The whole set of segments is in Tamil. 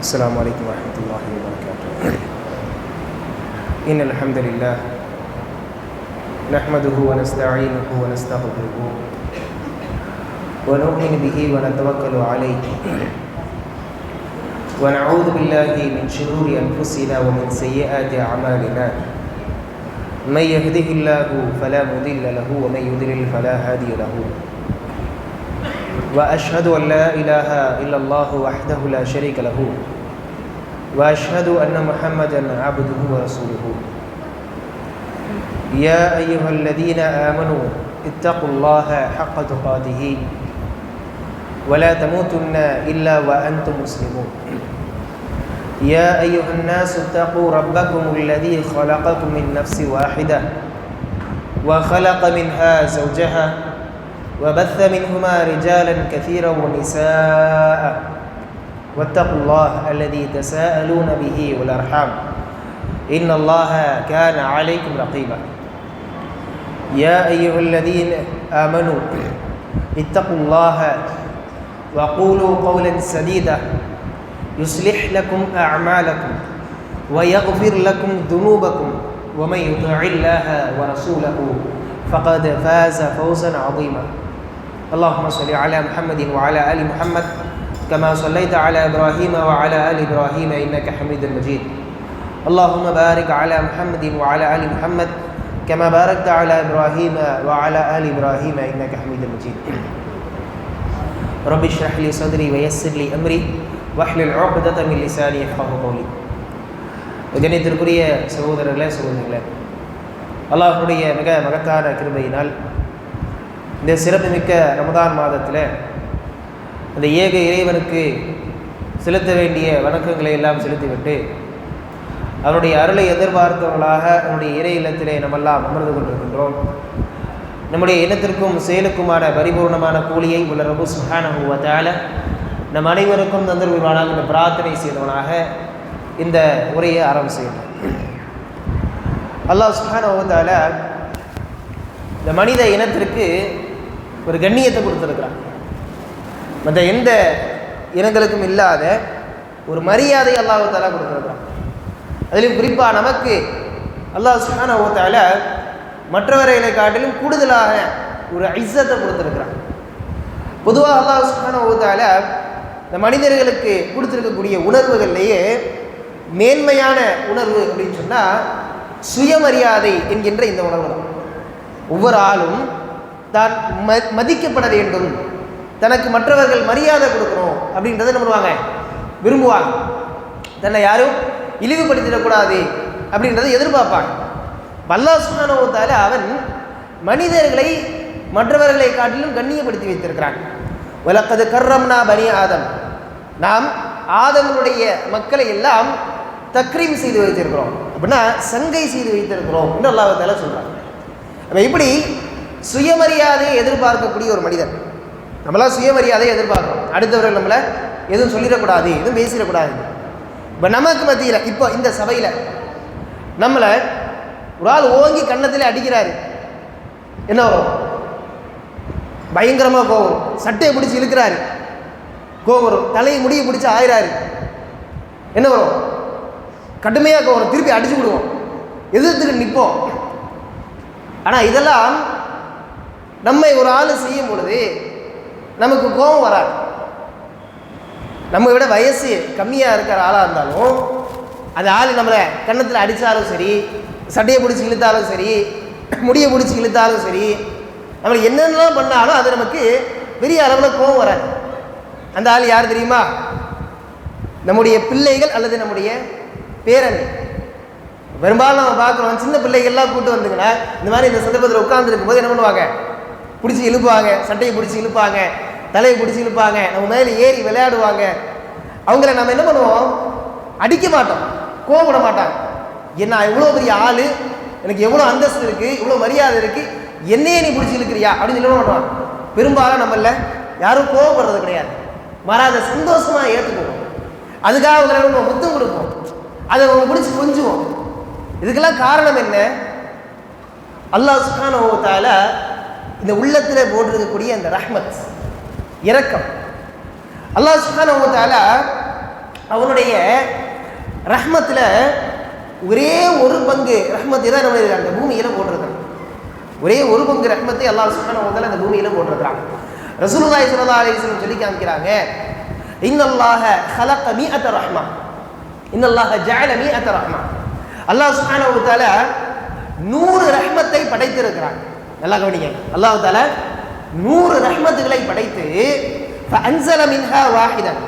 السلام عليكم ورحمة الله وبركاته. إن الحمد لله نحمده ونستعينه ونستغفره ونؤمن به ونتوكل عليه ونعوذ بالله من شرور أنفسنا ومن سيئات أعمالنا. من يهده الله فلا مضل له ومن يضلل فلا هادي له. وأشهد أن لا إله إلا الله وحده لا شريك له وأشهد أن محمدا عبده ورسوله. يا أيها الذين آمنوا اتقوا الله حق تقاته ولا تموتن إلا وأنتم مسلمون. يا أيها الناس اتقوا ربكم الذي خلقكم من نفس واحدة وخلق منها زوجها وبث منهما رجالا كثيرا ونساء واتقوا الله الذي تساءلون به والأرحام إن الله كان عليكم رقيبا. يا أيها الذين آمنوا اتقوا الله وقولوا قولا سديدا يصلح لكم أعمالكم ويغفر لكم ذنوبكم ومن يطع الله ورسوله فقد فاز فوزا عظيما. اللهم صل على محمد وعلى آل محمد كما صليت على إبراهيم وعلى آل إبراهيم إنك حميد مجيد. اللهم بارك على محمد وعلى آل محمد كما باركت على إبراهيم وعلى آل إبراهيم إنك حميد مجيد. رب اشرح لي صدري ويسر لي أمري واحلل عقدة من لساني يفقهوا قولي. கண்ணியத்திற்குரிய சகோதரர்களே சகோதரிகளே, அல்லாஹ்வுடைய மிக மகத்தான கிருபையினால் இந்த சிறப்புமிக்க ரமதான் மாதத்தில் அந்த ஏக இறைவனுக்கு செலுத்த வேண்டிய வணக்கங்களை எல்லாம் செலுத்திவிட்டு அவருடைய அருளை எதிர்பார்த்தவர்களாக அவருடைய இறை இல்லத்திலே நம்மெல்லாம் அமர்ந்து கொண்டிருக்கின்றோம். நம்முடைய எண்ணத்திற்கும் செயலுக்குமான பரிபூர்ணமான கூலியை உள்ள ரப்பு சுப்ஹானஹு வ தஆலா நம் அனைவருக்கும் தந்தருள்வானாக இந்த பிரார்த்தனை செய்தவனாக இந்த உரையை ஆரம்பம் செய்யணும். அல்லாஹ் சுப்ஹானஹு வ தஆலா இந்த மனித இனத்திற்கு ஒரு கண்ணியத்தை கொடுத்துருக்கிறான். மற்ற எந்த இனங்களுக்கும் இல்லாத ஒரு மரியாதை அல்லாஹ் தஆலா கொடுத்துருக்கிறான். அதிலும் குறிப்பாக நமக்கு அல்லாஹ் சுப்ஹானஹு வ தஆலா மற்றவர்களை காட்டிலும் கூடுதலாக ஒரு இஸ்ஸத்தை கொடுத்துருக்கிறான். பொதுவாக அல்லாஹ் சுப்ஹானஹு வ தஆலா இந்த மனிதர்களுக்கு கொடுத்துருக்கக்கூடிய உணர்வுகள்லேயே மேன்மையான உணர்வு அப்படின்னு சொன்னால் சுயமரியாதை என்கின்ற இந்த உணர்வு தான். ஒவ்வொரு ஆளும் தான் மதிக்கப்பட வேண்டும், தனக்கு மற்றவர்கள் மரியாதை கொடுக்கணும் அப்படின்றத என்ன பண்ணுவாங்க, விரும்புவாங்க. தன்னை யாரும் இழிவுபடுத்திடக்கூடாது அப்படின்றத எதிர்பார்ப்பாங்க. அல்லாஹ் சுப்ஹானஹு வ தஆலா அவன் மனிதர்களை மற்றவர்களை காட்டிலும் கண்ணியப்படுத்தி வைத்திருக்கிறான். வலக்கது கர்ரம்னா பனி ஆதம், நாம் ஆதமுடைய மக்களை எல்லாம் தக்ரீம் செய்து வைத்திருக்கிறோம் அப்படின்னா சங்கை செய்து வைத்திருக்கிறோம் என்று அல்லாஹ் தஆலா சொல்கிறாங்க. நம்ம இப்படி சுயமரியாதையை எதிர்பார்க்கக்கூடிய ஒரு மனிதன், நம்மளாம் சுயமரியாதையை எதிர்பார்க்கிறோம். அடுத்தவர்கள் நம்மளை எதுவும் சொல்லிடக்கூடாது, எதுவும் பேசிடக்கூடாது. இப்போ நமக்கு மத்தியில் இப்போ இந்த சபையில் நம்மளை ஒரு ஆள் ஓங்கி கன்னத்தில் அடிக்கிறாரு, என்ன வரும்? பயங்கரமாக கோவம் வரும். சட்டையை பிடிச்சி இழுக்கிறாரு, கோவம் வரும். தலையை முடியை பிடிச்சி ஆயிராரு, என்ன வரும்? கடுமையாக கோவம் வரும். திருப்பி அடிச்சு விடுவோம், எதிர்த்துக்கு நிற்போம். ஆனால் இதெல்லாம் நம்மை ஒரு ஆள் செய்யும் பொழுது நமக்கு கோபம் வராது. நம்ம விட வயசு கம்மியாக இருக்கிற ஆளாக இருந்தாலும் அந்த ஆள் நம்மளை கன்னத்தில் அடித்தாலும் சரி, சட்டையை பிடிச்சி இழுத்தாலும் சரி, முடியை பிடிச்சி இழுத்தாலும் சரி, நம்மளை என்னென்னலாம் பண்ணாலும் அது நமக்கு பெரிய அளவில் கோபம் வராது. அந்த ஆள் யார் தெரியுமா? நம்முடைய பிள்ளைகள் அல்லது நம்முடைய பேரன். பெரும்பாலும் நம்ம பார்க்குறோம், சின்ன பிள்ளைகள்லாம் கூட்டு வந்துங்கன்னா இந்த மாதிரி இந்த சந்தர்ப்பத்தில் உட்கார்ந்துருக்கும் போது என்ன பண்ணுவாங்க, பிடிச்சி இழுப்பாங்க, சட்டையை பிடிச்சி இழுப்பாங்க, தலையை பிடிச்சி இழுப்பாங்க, நம்ம மேலே ஏறி விளையாடுவாங்க. அவங்கள நம்ம என்ன பண்ணுவோம், அடிக்க மாட்டோம், கோவப்பட மாட்டாங்க. என்ன இவ்வளோ பெரிய ஆள், எனக்கு எவ்வளோ அந்தஸ்து இருக்குது, இவ்வளோ மரியாதை இருக்குது, என்னையே நீ பிடிச்சி இழுக்கிறியா அப்படின்னு சொல்ல மாட்டோம். பெரும்பாலும் நம்மள யாரும் கோவப்படுறது கிடையாது, மாறாத சந்தோஷமாக ஏற்றுக்குவோம். அதுக்காக அவங்களை நம்ம முத்தம் கொடுப்போம், அதை அவங்க பிடிச்சி கொஞ்சுவோம். இதுக்கெல்லாம் காரணம் என்ன? அல்லாஹ் சுப்ஹானஹு வ தஆலா இந்த உள்ளத்தில் போட்டிருக்கக்கூடிய அந்த ரஹ்மத், இரக்கம். அல்லாஹ் சுப்ஹானஹு வ தஆலா அவனுடைய ரஹ்மத்தில் ஒரே ஒரு பங்கு ரஹ்மத்தை தான் நம்ம அந்த பூமியில் போட்டிருக்காங்க. ஒரே ஒரு பங்கு ரஹ்மத்தை அல்லாஹ் சுப்ஹானஹு வ தஆலா அந்த பூமியில் போட்டிருக்கிறாங்க. ரசூலுல்லாஹி ஸல்லல்லாஹு அலைஹி வஸல்லம் சொல்லி காமிக்கிறாங்க, இன்னல்லாஹ ஹலக மிஅத ரஹ்மா, இன்னல்லாஹ ஜஅல மிஅத ரஹ்மா. அல்லாஹ் சுப்ஹானஹு வ தஆலா 100 ரஹ்மத்தை படைத்திருக்கிறான். நல்லா கவனிங்க, அல்லாஹ் தஆலா 100 ரஹ்மத்துகளை படைத்து ஃபஅன்ஸல மின்ஹா வாஹிதன்,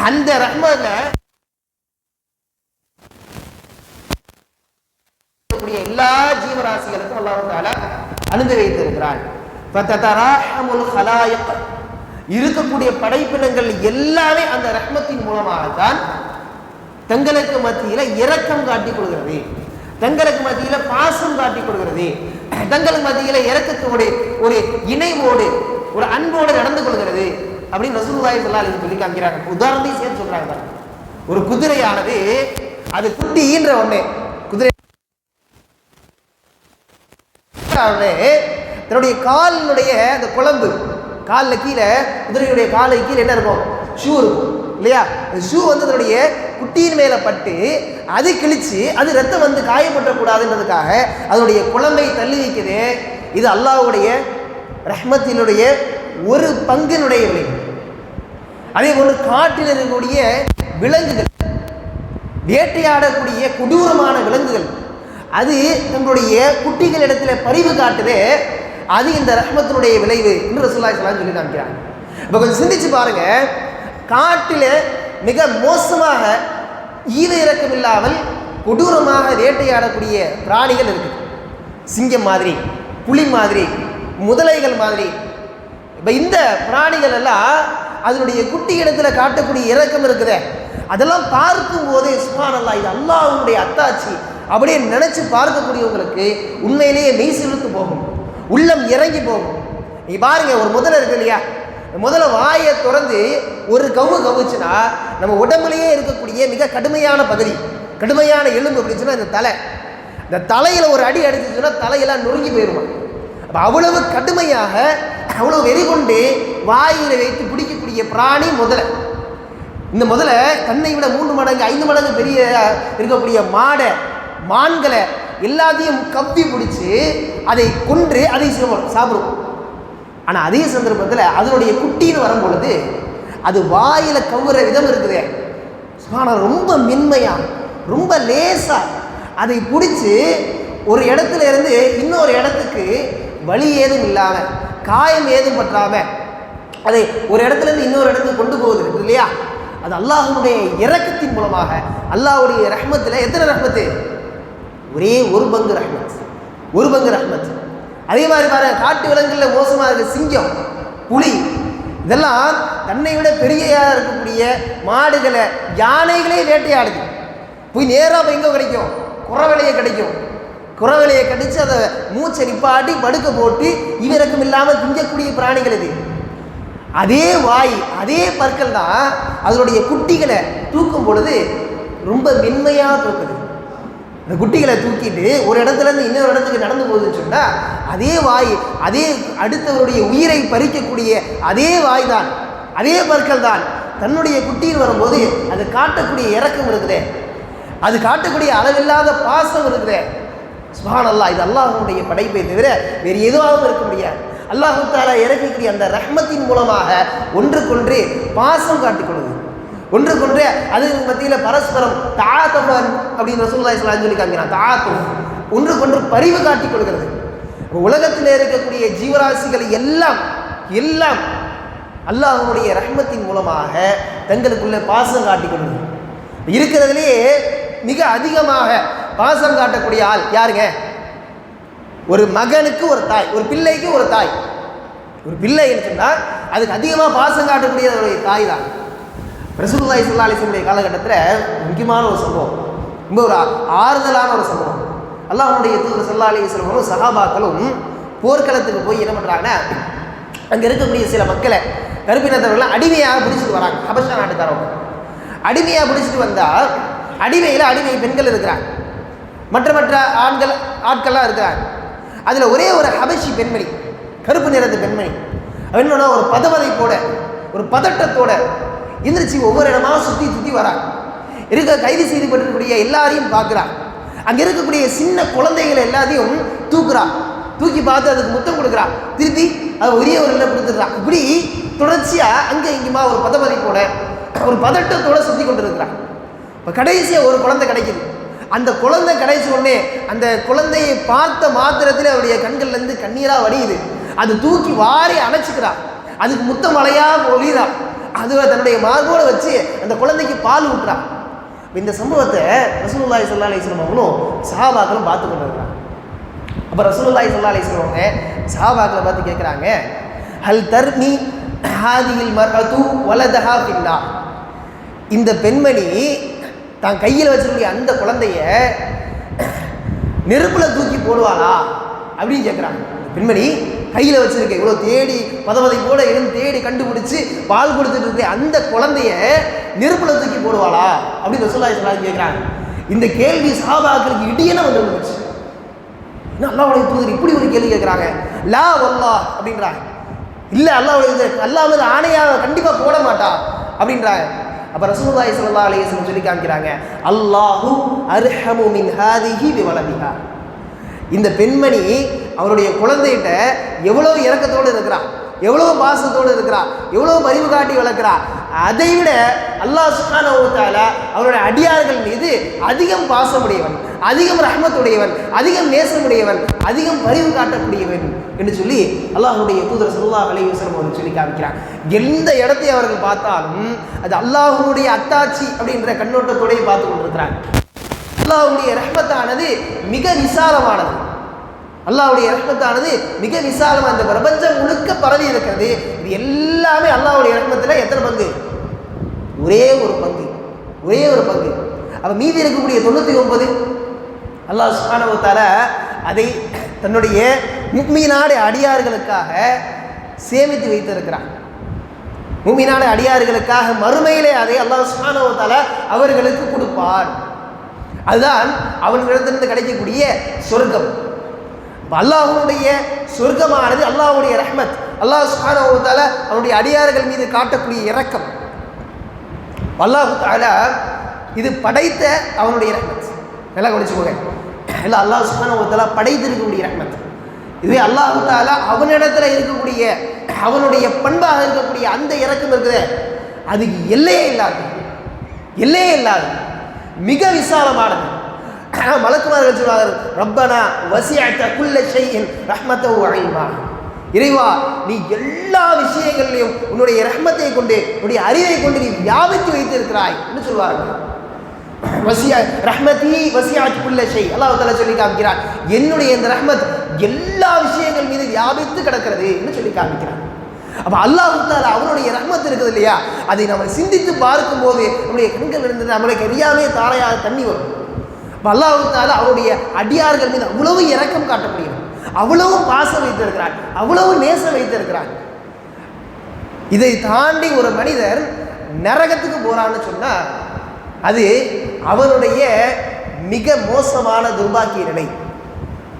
அந்த ரஹ்மத்ல எல்லா ஜீவராசிகளுக்கும் அல்லாஹ் தஆலா அனுப்பி வைத்திருக்கிறான். ஃபததராஹமுல் ஹலாயிக், இருக்கக்கூடிய படைப்பினங்கள் எல்லாமே அந்த ரஹ்மத்தின் மூலமாகத்தான் தங்களுக்கு மத்தியில இரக்கம் காட்டிக் கொள்கிறது, தங்களுக்கு மத்தியில பாசம் காட்டிக் கொள்கிறது, தங்களுக்கு மத்தியில இரக்கத்தோடு ஒரு இணைவோடு ஒரு அன்போடு நடந்து கொள்கிறது அப்படின்னு ரசூலுல்லாஹி ஸல்லல்லாஹு அலைஹி வஸல்லம் சொல்லி காமிக்கிறாங்க. உதாரணத்தையும் சேர்த்து சொல்றாங்க. ஒரு குதிரையானது அது குட்டி ஈன்ற ஒண்ணு, குதிரை தன்னுடைய காலினுடைய அந்த குழம்பு காலில் கீழே, குதிரையுடைய காலை கீழே என்ன இருக்கும், ஷூ இருக்கும் இல்லையா? அந்த ஷூ வந்து அதனுடைய குட்டியின் மேலே பட்டு அது கிழிச்சு அது ரத்தம் வந்து காயப்படக்கூடாதுன்றதுக்காக அதனுடைய குழம்பை தள்ளி வைக்குது. இது அல்லாஹ்வுடைய ரஹ்மத்தினுடைய ஒரு பங்கினுடைய விளைவு. அதே போன்று காட்டில் இருக்கக்கூடிய விலங்குகள், வேட்டையாடக்கூடிய கொடூரமான விலங்குகள், அது தங்களுடைய குட்டிகள் இடத்துல பரிவு காட்டுதே, அது இந்த ரஹ்மத்தினுடைய விளைவு என்று ரசூலுல்லாஹி ஸல்லல்லாஹு அலைஹி வஸல்லம் சொல்லி காமிக்கிறாங்க. இப்போ கொஞ்சம் சிந்திச்சு பாருங்க, காட்டில் மிக மோசமாக ஈர இறக்கம் இல்லாமல் கொடூரமாக வேட்டையாடக்கூடிய பிராணிகள் இருக்கு. சிங்கம் மாதிரி, புலி மாதிரி, முதலைகள் மாதிரி. இப்போ இந்த பிராணிகள் எல்லாம் அதனுடைய குட்டி இடத்துல காட்டக்கூடிய இரக்கம் இருக்குதே, அதெல்லாம் பார்க்கும் போதே சுப்ஹானல்லாஹ், இது அல்லாஹ்வுடைய அத்தாட்சி அப்படியே நினைச்சு பார்க்கக்கூடியவங்களுக்கு உண்மையிலேயே மெய் சிலுத்து போகும், உள்ளம் இறங்கி போகும். நீ பாருங்க, ஒரு முதலை இருக்கு இல்லையா, முதல்ல வாயை திறந்து ஒரு கவுச்சுன்னா நம்ம உடம்புலேயே இருக்கக்கூடிய மிக கடுமையான பகுதி, கடுமையான எலும்பு அப்படின்னு சொன்னா இந்த தலை, இந்த தலையில ஒரு அடி அடிச்சுன்னா தலையெல்லாம் நொறுங்கி போயிருமா. அப்போ அவ்வளவு கடுமையாக அவ்வளவு வெறி கொண்டு வாயில வைத்து பிடிக்கக்கூடிய பிராணி முதலை. இந்த முதலை தன்னை விட 3 மடங்கு 5 மடங்கு பெரிய இருக்கக்கூடிய மான்களை எல்லாத்தையும் கவ்வி பிடிச்சி அதை கொன்று அதை சாப்பிடும். ஆனால் அதே சந்தர்ப்பத்தில் அதனுடைய குட்டின்னு வரும்பொழுது அது வாயில கவுற விதம் இருக்குதே, ரொம்ப மென்மையா, ரொம்ப லேசா அதை பிடிச்சி ஒரு இடத்துல இருந்து இன்னொரு இடத்துக்கு வலி ஏதும் இல்லாமல், காயம் ஏதும் பற்றாமல் அதை ஒரு இடத்துல இருந்து இன்னொரு இடத்துக்கு கொண்டு போகுது இருக்கு இல்லையா, அது அல்லாஹ்வுடைய இரக்கத்தின் மூலமாக, அல்லாஹ்வுடைய ரஹ்மத்தில் எத்தனை ரஹ்மத்து, ஒரே ஒரு பங்கு ரஹ்மத், ஒரு பங்கு ரஹ்மத். அதே மாதிரி பாருங்க, காட்டு விலங்குகளில் மோசமாக இருக்க சிங்கம், புலி, இதெல்லாம் தன்னை விட பெரிய இருக்கக்கூடிய மாடுகளை, யானைகளே வேட்டையாடுது. போய் நேராக எங்கே கிடைக்கும், குறவலையை கிடைக்கும், குறவலையை கடிச்சு அதை மூச்சை நிப்பாட்டி படுக்க போட்டு இவரக்கம் இல்லாமல் திங்கக்கூடிய பிராணிகள் இது. அதே வாய், அதே பற்கள் தான் அதனுடைய குட்டிகளை தூக்கும் பொழுது ரொம்ப மென்மையாக தூக்குது. இந்த குட்டிகளை தூக்கிட்டு ஒரு இடத்துல இருந்து இன்னொரு இடத்துக்கு நடந்து போகுதுன்னு சொன்னால் அதே வாய், அதே அடுத்தவருடைய உயிரை பறிக்கக்கூடிய அதே வாய் தான், அதே பற்கள் தான் தன்னுடைய குட்டியில் வரும்போது அது காட்டக்கூடிய இரக்கம் இருக்குதே, அது காட்டக்கூடிய அளவில்லாத பாசம் இருக்குதே. சுப்ஹானல்லாஹ், இது அல்லாஹ்வுடைய படைப்பை தவிர வேறு எதுவாகவும் இருக்க முடியாது. அல்லாஹ் தஆலா இறக்கக்கூடிய அந்த ரஹ்மத்தின் மூலமாக ஒன்றுக்கொன்று பாசம் காட்டிக்கொள்ளுது, ஒன்றுக்கொன்று அது மத்தியில் பரஸ்பரம் தஆத்துஃபன் அப்படின்னு ரசூலுல்லாஹி ஸல்லல்லாஹு அலைஹி வஸல்லம் சொல்லி காமிக்கிறான். தஆத்துஃப், ஒன்றுக்கொன்று பரிவு காட்டிக் கொள்கிறது. உலகத்தில் இருக்கக்கூடிய ஜீவராசிகள் எல்லாம் எல்லாம் அல்லாஹ்வுடைய ரஹ்மத்தின் மூலமாக தங்களுக்குள்ள பாசம் காட்டிக்கொள்ளுது. இருக்கிறதுலேயே மிக அதிகமாக பாசம் காட்டக்கூடிய ஆள் யாருங்க? ஒரு மகனுக்கு ஒரு தாய், ஒரு பிள்ளைக்கு ஒரு தாய். ஒரு பிள்ளைன்னு சொன்னால் அதுக்கு அதிகமாக பாசம் காட்டக்கூடிய ஒரு தாய் தான். ரசூலுல்லாஹி ஸல்லல்லாஹு அலைஹி வஸல்லம் காலகட்டத்தில் முக்கியமான ஒரு சம்பவம், ரொம்ப ஒரு ஆறுதலான ஒரு சம்பவம். அல்லாஹ்வுடைய தூதர் ஸல்லல்லாஹு அலைஹி வஸல்லம் சஹாபாக்களும் போர்க்களத்துக்கு போய் என்ன பண்ணுறாங்கன்னா, அங்கே இருக்கக்கூடிய சில மக்களை, கருப்பினத்தவர்கள்லாம் அடிமையாக பிடிச்சிட்டு வராங்க. ஹபஷா நாட்டுக்காரவங்க அடிமையாக பிடிச்சிட்டு வந்தால் அடிமையில் அடிமை பெண்கள் இருக்கிறாங்க, மற்ற ஆட்கள்லாம் இருக்கிறாங்க. அதில் ஒரே ஒரு ஹபஷி பெண்மணி, கருப்பு நிறத்து பெண்மணி, என்னன்னா ஒரு பதவதைப்போட, ஒரு பதட்டத்தோட, எந்திரிச்சு ஒவ்வொரு இடமா சுற்றி சுற்றி வராங்க. கைது செய்யப்பட்டிருக்கக்கூடிய எல்லாரையும் பார்க்குறான். அங்கே இருக்கக்கூடிய சின்ன குழந்தைகளை எல்லாத்தையும் தூக்குறான். தூக்கி பார்த்து அதுக்கு முத்தம் கொடுக்குறான். திருப்பி அது ஒரே ஒரு இல்லை கொடுத்துட்றான். இப்படி தொடர்ச்சியாக அங்கே இங்கேமா ஒரு பதமதிப்போட ஒரு பதட்டத்தோடு சுற்றி கொண்டு இருக்கிறான். இப்போ கடைசியாக ஒரு குழந்தை கிடைக்குது. அந்த குழந்தை கடைசி உடனே அந்த குழந்தையை பார்த்த மாத்திரத்தில் அவருடைய கண்கள்லேருந்து கண்ணீராக வடியுது. அது தூக்கி வாரி அணைச்சிக்கிறான். அதுக்கு முத்தம் மழையாக ஒளிறான். அது தன்னுடைய மார்போடு வச்சு அந்த குழந்தைக்கு பால் ஊட்டுறான். இந்த சம்பவத்தை ரசூலுல்லாஹி ஸல்லல்லாஹு அலைஹி வஸல்லம் அவங்களும் சஹாபாக்களும் பார்த்து கொண்டு இருக்கிறாங்க. அப்போ ரசூலுல்லாஹி ஸல்லல்லாஹு அலைஹி வஸல்லம் அவங்க சஹாபாக்களை பார்த்து கேட்குறாங்க, ஹல் தர்மி ஹாதிஹில் மர்அத்து வலதஹா ஃபில்லா, இந்த பெண்மணி தான் கையில் வச்சிருக்கக்கூடிய அந்த குழந்தைய நெருப்பில் தூக்கி போடுவாளா அப்படின்னு கேட்குறாங்க. பெண்மணி கையில் வச்சிருக்க இவ்வளோ தேடி பதவதைப்போட இருந்து தேடி கண்டுபிடிச்சு பால் கொடுத்துட்டு இருக்க அந்த குழந்தைய நெருப்பில் தூக்கி போடுவாளா அப்படின்னு ரசூலுல்லாஹி ஸல்லல்லாஹு அலைஹி கேட்குறாங்க. இந்த கேள்வி சஹாபாக்களுக்கு இடியன வந்து வந்துச்சு. என்ன அல்லாஹ்வுடைய தூதர் இப்படி ஒரு கேள்வி கேட்குறாங்க? லா வல்லாஹ் அப்படின்றாங்க. இல்லை அல்லாஹ் வந்து ஆணையாக கண்டிப்பாக போட மாட்டா அப்படின்றாங்க. அப்போ ரசூலுல்லாஹி ஸல்லல்லாஹு அலைஹி வஸல்லம் சொல்லி காமிக்கிறாங்க, அல்லாஹு அர்ஹமு மின் ஹாதிஹி பிவலதிஹா, இந்த பெண்மணி அவருடைய குழந்தைகிட்ட எவ்வளவு இரக்கத்தோடு இருக்கிறா, எவ்வளவு பாசத்தோடு இருக்கிறா, எவ்வளவு பரிவு காட்டி வளர்க்கிறா, அதை விட அல்லாஹ் சுப்ஹானஹு வ தஆலா அவருடைய அடியார்கள் மீது அதிகம் பாசமுடையவன், அதிகம் ரஹ்மத்துடையவன், அதிகம் நேசமுடையவன், அதிகம் பரிவு காட்டக்கூடியவன் என்று சொல்லி அல்லாஹ்வுடைய தூதர் ஸல்லல்லாஹு அலைஹி வஸல்லம் அவர்கள் சொல்லி காமிக்கிறார். எந்த இடத்தை அவர்கள் பார்த்தாலும் அது அல்லாஹ்வுடைய அத்தாட்சி அப்படின்ற கண்ணோட்டத்தோடையே பார்த்து கொண்டிருக்கிறாங்க. அல்லாஹ்வுடைய ரஹ்மத்தானது மிக விசாலமானது. அல்லாஹ்வுடைய ரஹ்மத்தானது மிக விசாலமாக இந்த பிரபஞ்சம் முழுக்க பரவி இருக்கிறது. இது எல்லாமே அல்லாஹ்வுடைய ரஹ்மத்தில் எத்தனை பங்கு? ஒரே ஒரு பங்கு, ஒரே ஒரு பங்கு. அப்போ மீதி இருக்கக்கூடிய 99 அல்லாஹ் சுப்ஹானஹு வ தஆலா அதை தன்னுடைய முஃமினான அடியார்களுக்காக சேமித்து வைத்திருக்கிறான். முஃமினான அடியார்களுக்காக மறுமையிலே அதை அல்லாஹ் சுப்ஹானஹு வ தஆலா அவர்களுக்கு கொடுப்பான். அதுதான் அவர்களிடத்திலிருந்து கிடைக்கக்கூடிய சொர்க்கம். அல்லாஹ்வுடைய சொர்க்கமானது அல்லாஹ்வுடைய ரஹ்மத், அல்லாஹ் சுப்ஹானஹு வ தஆலா அவருடைய அடியார்கள் மீது காட்டக்கூடிய இரக்கம். அல்லாஹ் தஆலா இது படைத்த அவனுடைய ரஹ்மத். நல்லா கவனிச்சுக்கோங்க. இல்லை அல்லாஹ் சுப்ஹானஹு வ தஆலா படைத்திருக்கக்கூடிய ரஹ்மத். இதுவே அல்லாஹ் தஆலா அவனிடத்தில் இருக்கக்கூடிய அவனுடைய பண்பாக இருக்கக்கூடிய அந்த இரக்கம் இருக்குது, அதுக்கு எல்லையே இல்லாது, எல்லையே இல்லாது, மிக விசாலமானது. மலக்குமார்கள் சொல்வார்கள், ரப்பனா வசிஅத குல்ல ஷைஇன் ரஹ்மத்தஹு வ இல்மா, இறைவா நீ எல்லா விஷயங்களிலும் உன்னுடைய ரஹ்மத்தை கொண்டு உன்னுடைய அறிவை கொண்டு நீ வியாபித்து வைத்திருக்கிறாய் என்று சொல்வார்கள். ரஹ்மதி வசிஅத் குல்ல ஷை, அல்லாஹ் தஆலா சொல்லி காமிக்கிறான், என்னுடைய இந்த ரஹ்மத் எல்லா விஷயங்கள் மீது வியாபித்து கிடக்கிறது என்று சொல்லி காமிக்கிறான். அப்போ அல்லாஹ் தஆலா அவருடைய ரஹ்மத் இருக்குது இல்லையா, அதை நம்ம சிந்தித்து பார்க்கும் போது நம்முடைய கண்கள் இருந்து நம்மளுக்கு அறியாமே தாரையாக தண்ணி வரும். அப்போ அல்லாஹ் தஆலா அவருடைய அடியார்கள் மீது அவ்வளவு இரக்கம் காட்டக்கூடியவன், அவ்வளவு பாசம் வைத்திருக்கிறான், அவ்வளவு நேசம் வைத்திருக்கிறான். இதை தாண்டி ஒரு மனிதர் நரகத்துக்கு போறான்னு சொன்னா அது அவனுடைய மிக மோசமான துர்பாக்கிய நிலை,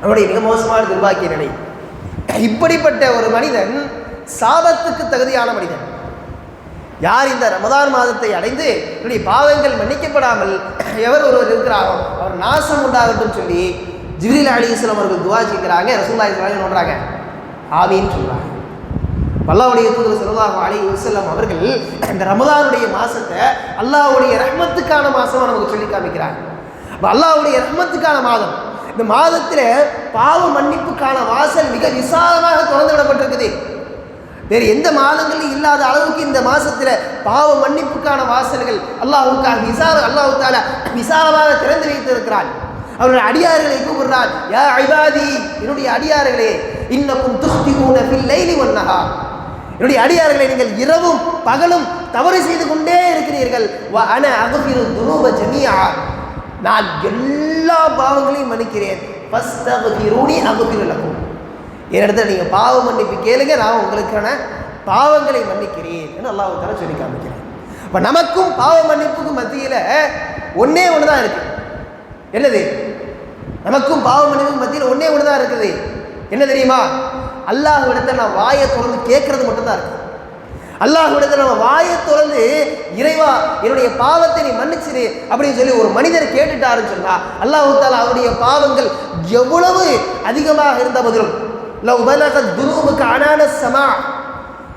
அவனுடைய மிக மோசமான துர்பாக்கிய நிலை. இப்படிப்பட்ட ஒரு மனிதன் சாபத்துக்கு தகுதியான மனிதன். யார் இந்த ரமதான் மாதத்தை அடைந்து என்னுடைய பாவங்கள் மன்னிக்கப்படாமல் எவர் ஒருவர் இருக்கிறாரோ அவர் நாசம் உண்டாகட்டும் சொல்லி ஜிப்ரீல் அலைஹிஸ்ஸலாம் அவர்கள் துஆ செய்கிறாங்க. ரசூலுல்லாஹி ஸல்லல்லாஹு அலைஹி சொல்றாங்க, ஆமீன் சொல்றாங்க. அல்லாஹ்வுடைய தூதர் ஸல்லல்லாஹு அலைஹி வஸல்லம் அவர்கள் இந்த ரமதானுடைய மாசத்தை அல்லாஹ்வுடைய ரஹ்மத்துக்கான மாசமா நமக்கு சொல்லி காமிக்கிறாங்க. அப்போ அல்லாஹ்வுடைய ரஹ்மத்துக்கான மாதம், இந்த மாதத்தில் பாவ மன்னிப்புக்கான வாசல் மிக விசாலமாக திறந்து விடப்பட்டிருக்குது. வேறு எந்த மாதங்களும் இல்லாத அளவுக்கு இந்த மாசத்துல பாவ மன்னிப்புக்கான வாசல்கள் அல்லாஹ்வுக்காக அல்லாஹ் தஆலா விசாலமாக திறந்து வைத்திருக்கிறான். அவருடைய அடியார்களை கூப்பிடுறான், யா இபாதி, என்னுடைய அடியார்களே, இன்னக்கும் துக்திஊன ஃபில் லைலி வன் நஹார், என்னுடைய அடியார்களை நீங்கள் இரவும் பகலும் தவறு செய்து கொண்டே இருக்கிறீர்கள். வ அன அக்ஃபிரு துனூப ஜமீஆ, நான் எல்லா பாவங்களையும் மன்னிக்கிறேன். ஃபஸ்தக்ஃபிரூனி அக்ஃபிரு லக்கும், என்னிடத்தில் நீங்கள் பாவ மன்னிப்பு கேளுங்க, நான் உங்களுக்கான பாவங்களை மன்னிக்கிறேன் என்று அல்லாஹ் தஆலா சொல்லி காமிக்கிறேன். இப்போ நமக்கும் பாவ மன்னிப்புக்கும் மத்தியில் ஒன்றே ஒன்று தான் இருக்குது. என்னது? நமக்கும் பாவ மன்னிப்புக்கும் மத்தியில் ஒன்றே ஒன்று தான் இருக்குது. என்ன தெரியுமா? அல்லாஹ்விடத்தை நான் வாயை தொடர்ந்து கேட்கறது மட்டும்தான் இருக்குது. அல்லாஹ்விடத்தில் நம்ம வாயை திறந்து இறைவா என்னுடைய பாவத்தை நீ மன்னிச்சிரு அப்படின்னு சொல்லி ஒரு மனிதர் கேட்டுட்டாருன்னு சொன்னா அல்லாஹ் தஆலா அவருடைய பாவங்கள் எவ்வளவு அதிகமாக இருந்த போதிலும் லவ் பலகத் துனூபுக அனான ஸமா,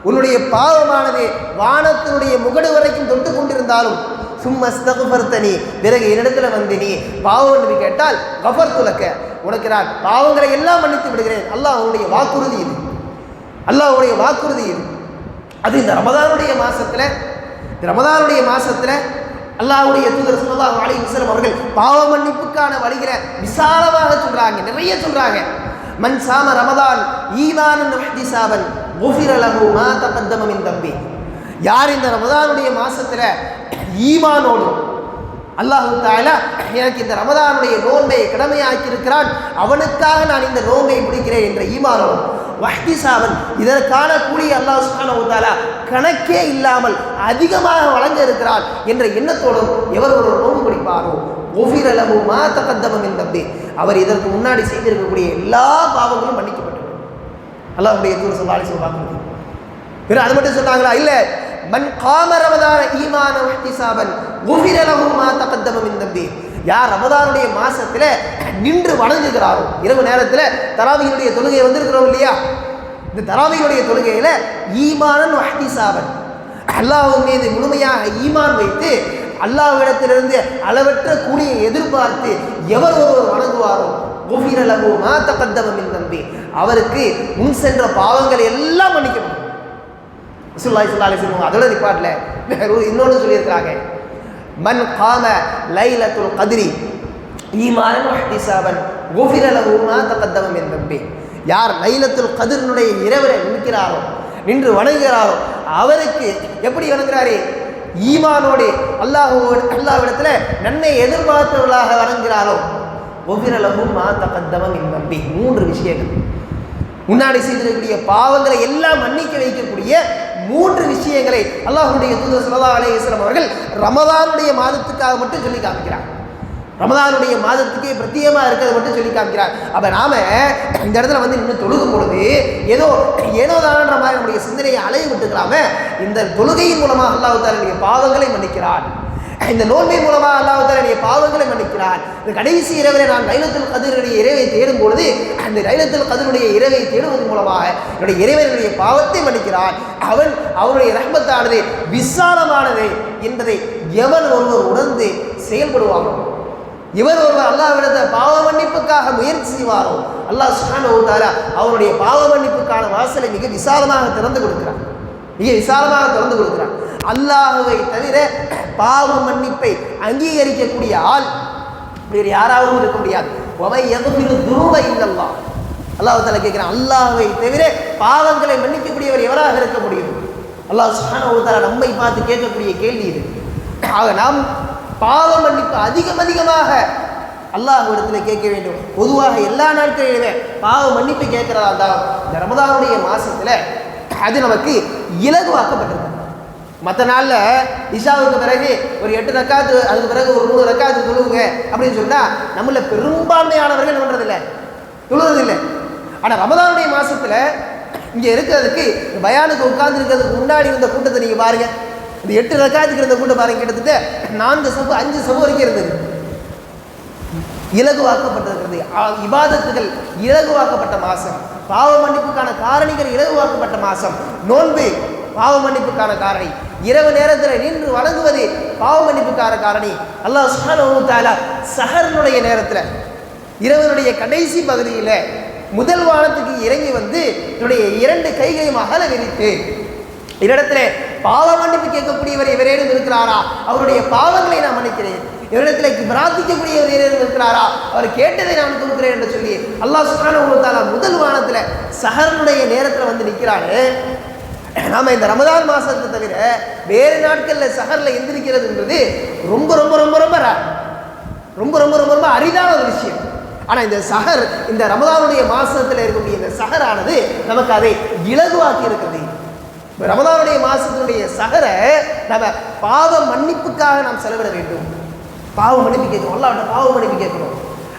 உன்னுடைய பாவமானது வானத்தினுடைய முகடு வரைக்கும் தொட்டு கொண்டிருந்தாலும் சும்மா ஸ்தக்ஃபர்தனி, பிறகு என்னிடத்துல வந்து நீ பாவம் என்று கேட்டால் கஃபர்து லக, உனக்கு நான் பாவங்களை எல்லாம் மன்னித்து விடுகிறேன். அல்லாஹ் அவனுடைய வாக்குறுதி இது, அல்லாஹ்வுடைய வாக்குறுதி இது. அது இந்த ரமதானுடைய மாசத்துல அல்லாஹ்வுடைய தூதர் ஸல்லல்லாஹு அலைஹி வஸல்லம் அவர்கள் பாவ மன்னிப்புக்கான வழிகளை விசாலமாக சொல்றாங்க, நிறைய சொல்றாங்க. மன் சாம ரமதான் ஈமானன் வஹ்திசாபன் குஃபிர லஹு மா தகத்தம மின் தம்பி. யார் இந்த ரமதானுடைய மாசத்துல ஈமானோடு அல்லாஹ் தஆலா எனக்கு இந்த ரமதானுடைய நோன்பை கடமையாக்கி இருக்கிறான், அவனுக்காக நான் இந்த நோன்பை பிடிக்கிறேன் என்ற ஈமானோடு வஹ்திசாபன், இதற்கான கூலி அல்லாஹ் சுப்ஹானஹு வ தஆலா கணக்கே இல்லாமல் அதிகமாக வழங்க இருக்கிறான் என்ற எண்ணத்தோடும் எவர் ஒரு நோன்பு பிடிப்பாரோ குஃபிர லஹு மா தகத்தம மின் தம்பி, அவர் இதற்கு முன்னாடி செய்திருக்கக்கூடிய எல்லா பாவங்களும் மன்னிக்கப்பட்டது. அல்லாஹ்வுடைய தூதர் ஸல்லல்லாஹு அலைஹி வஸல்லம் பிறகு அது மட்டும் சொன்னாங்களா? இல்ல, மன் காம ரமதான ஈமான வஹ்திசாபன் குஃபிர லஹு மா தகத்தம மின் தம்பி. யார் ரமதானுடைய மாசத்துல நின்று வணங்குகிறாரோ, இரவு நேரத்துல தராவீஹுடைய தொழுகை வந்திருக்கிறோம் இல்லையா, இந்த தராவீஹுடைய தொழுகையில ஈமானன் வஹ்திசாபன், அல்லாஹ்வின் மீது முழுமையாக ஈமான் வைத்து அல்லாஹ்விடத்திலிருந்து அளவற்ற கூலியை எதிர்பார்த்து எவர் ஒருவர் வணங்குவாரோ குஃபிர லஹு மா தகத்தம மின் தம்பி, அவருக்கு முன் சென்ற பாவங்கள் எல்லாம் மன்னிக்கப்படும். ரசூலுல்லாஹி ஸல்லல்லாஹு அலைஹி வஸல்லம் அதோட நிப்பாட்டல இன்னொன்று சொல்லியிருக்காங்க, மன் காம லைலத்துல் கத்ரி ஈமானன் வஹ்திசாபன் குஃபிர லஹு மா தகத்தம மின் தம்பி. யார் லைலத்துல் கத்ரினுடைய இரவிலே நிற்கிறாரோ, நின்று வணங்குகிறாரோ, அவருக்கு எப்படி வணங்குறாரு? ஈமானோடு அல்லாஹ்விடத்துல நன்மை எதிர்பார்த்தவர்களாக வணங்குகிறாரோ குஃபிர லஹு மா தகத்தம மின் தம்பி. 3 விஷயங்கள், முன்னாடி செய்திருக்கக்கூடிய பாவங்களை எல்லாம் மன்னிக்க வைக்கக்கூடிய 3 விஷயங்களை அல்லாஹ்வுடைய தூதர் ஸல்லல்லாஹு அலைஹி வஸல்லம் அவர்கள் ரமதானுடைய மாதத்துக்காக மட்டும் சொல்லி காமிக்கிறார். ரமதானுடைய மாதத்துக்கே பிரத்யேகமாக இருக்கிறத மட்டும் சொல்லி காமிக்கிறார். அப்ப நாம இந்த இடத்துல வந்து இன்னும் தொழுகும் பொழுது ஏனோ தானன்ற மாதிரி நம்முடைய சிந்தனையை அலைய விட்டுக்கலாம, இந்த தொழுகையின் மூலமாக அல்லாஹ் தஆலா பாவங்களை மன்னிக்கிறான், இந்த நோன்பின் மூலமாக அல்லாஹ் தஆலா பாவங்களை மன்னிக்கிறான். இந்த கடைசி இரவிலே நான் லைலத்துல் கத்ருடைய இரவை தேடும் பொழுது அந்த லைலத்துல் கத்ருடைய இரவை தேடுவதன் மூலமாக என்னுடைய இறைவனுடைய பாவத்தை மன்னிக்கிறான். அவனுடைய ரஹ்மத்தானது விசாலமானது என்பதை எவன் ஒருவர் உணர்ந்து செயல்படுவாரோ, இவர் ஒருவர் அல்லாஹ்விடத்தை பாவ மன்னிப்புக்காக முயற்சி செய்வாரோ அல்லாஹ் சுப்ஹானஹு வ தஆலா அவருடைய பாவ மன்னிப்புக்கான வாசலை மிக விசாலமாக திறந்து கொடுக்கிறான், மிக விசாலமாக திறந்து கொடுக்கிறான். அல்லாஹ்வை தவிர பாவ மன்னிப்பை அங்கீகரிக்கக்கூடிய ஆள் வேறு யாராவது இருக்க முடியாது. வமை யக்ஃபிரு துனூப இல்லல்லாஹ், அல்லாஹ் தஆலா கேட்கிறான், அல்லாஹ்வை தவிர பாவங்களை மன்னிக்கக்கூடியவர் எவராக இருக்க முடியும்? அல்லாஹ் சுப்ஹானஹு வ தஆலா நம்மை பார்த்து கேட்கக்கூடிய கேள்வி இது. ஆக நாம் பாவ மன்னிப்பு அதிகமாக அல்லாஹ்விடத்தில் கேட்க வேண்டும். பொதுவாக எல்லா நாட்களிலுமே பாவ மன்னிப்பு கேட்கிறதா தான் இந்த ரமதானுடைய மாசத்துல அது நமக்கு இலகுவாக்கப்பட்டிருக்கு. மற்ற நாளில் இஷாவுக்கு பிறகு ஒரு 8 ரக்காத்து, அதுக்கு பிறகு ஒரு 3 ரக்காத்து தொழுவுங்க அப்படின்னு சொன்னால் நம்மள பெரும்பான்மையானவர்கள் என்ன பண்ணுறதில்லை, தொழுவதில்லை. ஆனால் ரமதானுடைய மாசத்துல இங்கே இருக்கிறதுக்கு பயானுக்கு உட்கார்ந்து இருக்கிறதுக்கு முன்னாடி இருந்த கூட்டத்தை நீங்கள் பாருங்க, இந்த 8 ரக்காத்துக்கு இருந்த கூட்டம் பாருங்க, கிட்டத்தட்ட 4 சபு 5 சபு வரைக்கும் இருந்தது. இலகுவாக்கப்பட்டிருக்கிறது, இபாதத்துகள் இலகுவாக்கப்பட்ட மாசம், பாவ மன்னிப்புக்கான காரணிகள் இலகுவாக்கப்பட்ட மாசம். நோன்பு பாவ மன்னிப்புக்கான காரணி, இரவு நேரத்தில் நின்று வணங்குவது பாவ மன்னிப்புக்கான காரணி. அல்லாஹ் சுப்ஹானஹு வ தஆலா சஹருடைய நேரத்தில் இரவனுடைய கடைசி பகுதியில் முதல் வானத்துக்கு இறங்கி வந்து என்னுடைய 2 கைகளையும் அகல விரித்து இடத்துல பாவ மன்னிப்பு கேட்கக்கூடியவர் எவரேனும் இருக்கிறாரா, அவருடைய பாவங்களை நான் மன்னிக்கிறேன், இவரிடத்தில் பிரார்த்திக்கக்கூடியவர் ஏதேனும் இருக்கிறாரா, அவர் கேட்டதை நான் கொடுக்கிறேன் என்று சொல்லி அல்லாஹ் சுப்ஹானஹு வ தஆலா முதல் வானத்தில் சஹருடைய நேரத்தில் வந்து நிற்கிறாரு. நாம இந்த ரமதான் மாசத்தை தவிர வேறு நாட்களில் சஹரில் எந்திரிக்கிறதுன்றது ரொம்ப ரொம்ப ரொம்ப ரொம்ப ரொம்ப ரொம்ப ரொம்ப ரொம்ப அரிதான ஒரு விஷயம். ஆனால் இந்த சஹர், இந்த ரமதானுடைய மாசத்தில் இருக்கக்கூடிய இந்த சஹரானது நமக்கு அதை இலகுவாக்கி இருக்கிறது. ரமதானுடைய மாசத்தினுடைய சஹரை நம்ம பாவ மன்னிப்புக்காக நாம் செலவிட வேண்டும். பாவ மன்னிப்பு கேட்கணும், அல்லாஹ்விட்ட பாவ மன்னிப்பு கேட்கணும்.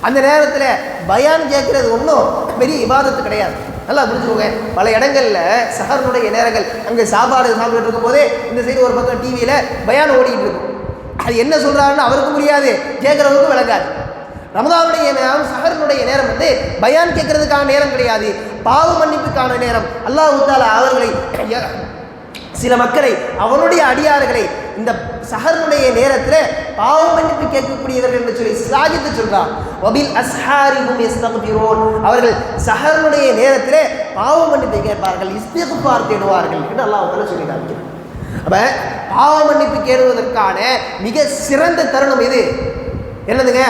அந்த நேரத்தில் பயான் கேட்கறது ஒன்றும் பெரிய இபாதத்து கிடையாது. நல்லா புரிஞ்சுக்கோங்க. பல இடங்களில் சஹருடைய நேரங்கள் அங்கே சாப்பிட்டு இருக்கும் போதே இந்த சைடு ஒரு பக்கம் டிவியில் பயான் ஓடிக்கிட்டு இருக்கும். அது என்ன சொல்கிறாருன்னு அவருக்கும் புரியாது, கேட்குறவருக்கும் விளங்காது. ரமதானுடைய நேரம் சஹருடைய நேரம் வந்து பயான் கேட்கறதுக்கான நேரம் கிடையாது, பாவ மன்னிப்புக்கான நேரம். அல்லாஹ் தஆலா அவர்களை சில மக்களை அவனுடைய அடியார்களை இந்த சஹருடைய நேரத்தில் பாவ மன்னிப்பு கேட்கக்கூடியவர்கள் என்று சொல்லி சாகித்து சொல்றான். வபில் அஸ்ஹாரிஹும் யஸ்தக்பிரூன், அவர்கள் சஹருடைய நேரத்தில் பாவ மன்னிப்பை கேட்பார்கள், இஸ்திக்பார் தேடுவார்கள் என்று அல்லாஹ் தஆலா சொல்லி காமிக்கிறான். அப்ப பாவ மன்னிப்பு கேட்பதற்கான மிக சிறந்த தருணம் இது என்னதுங்க?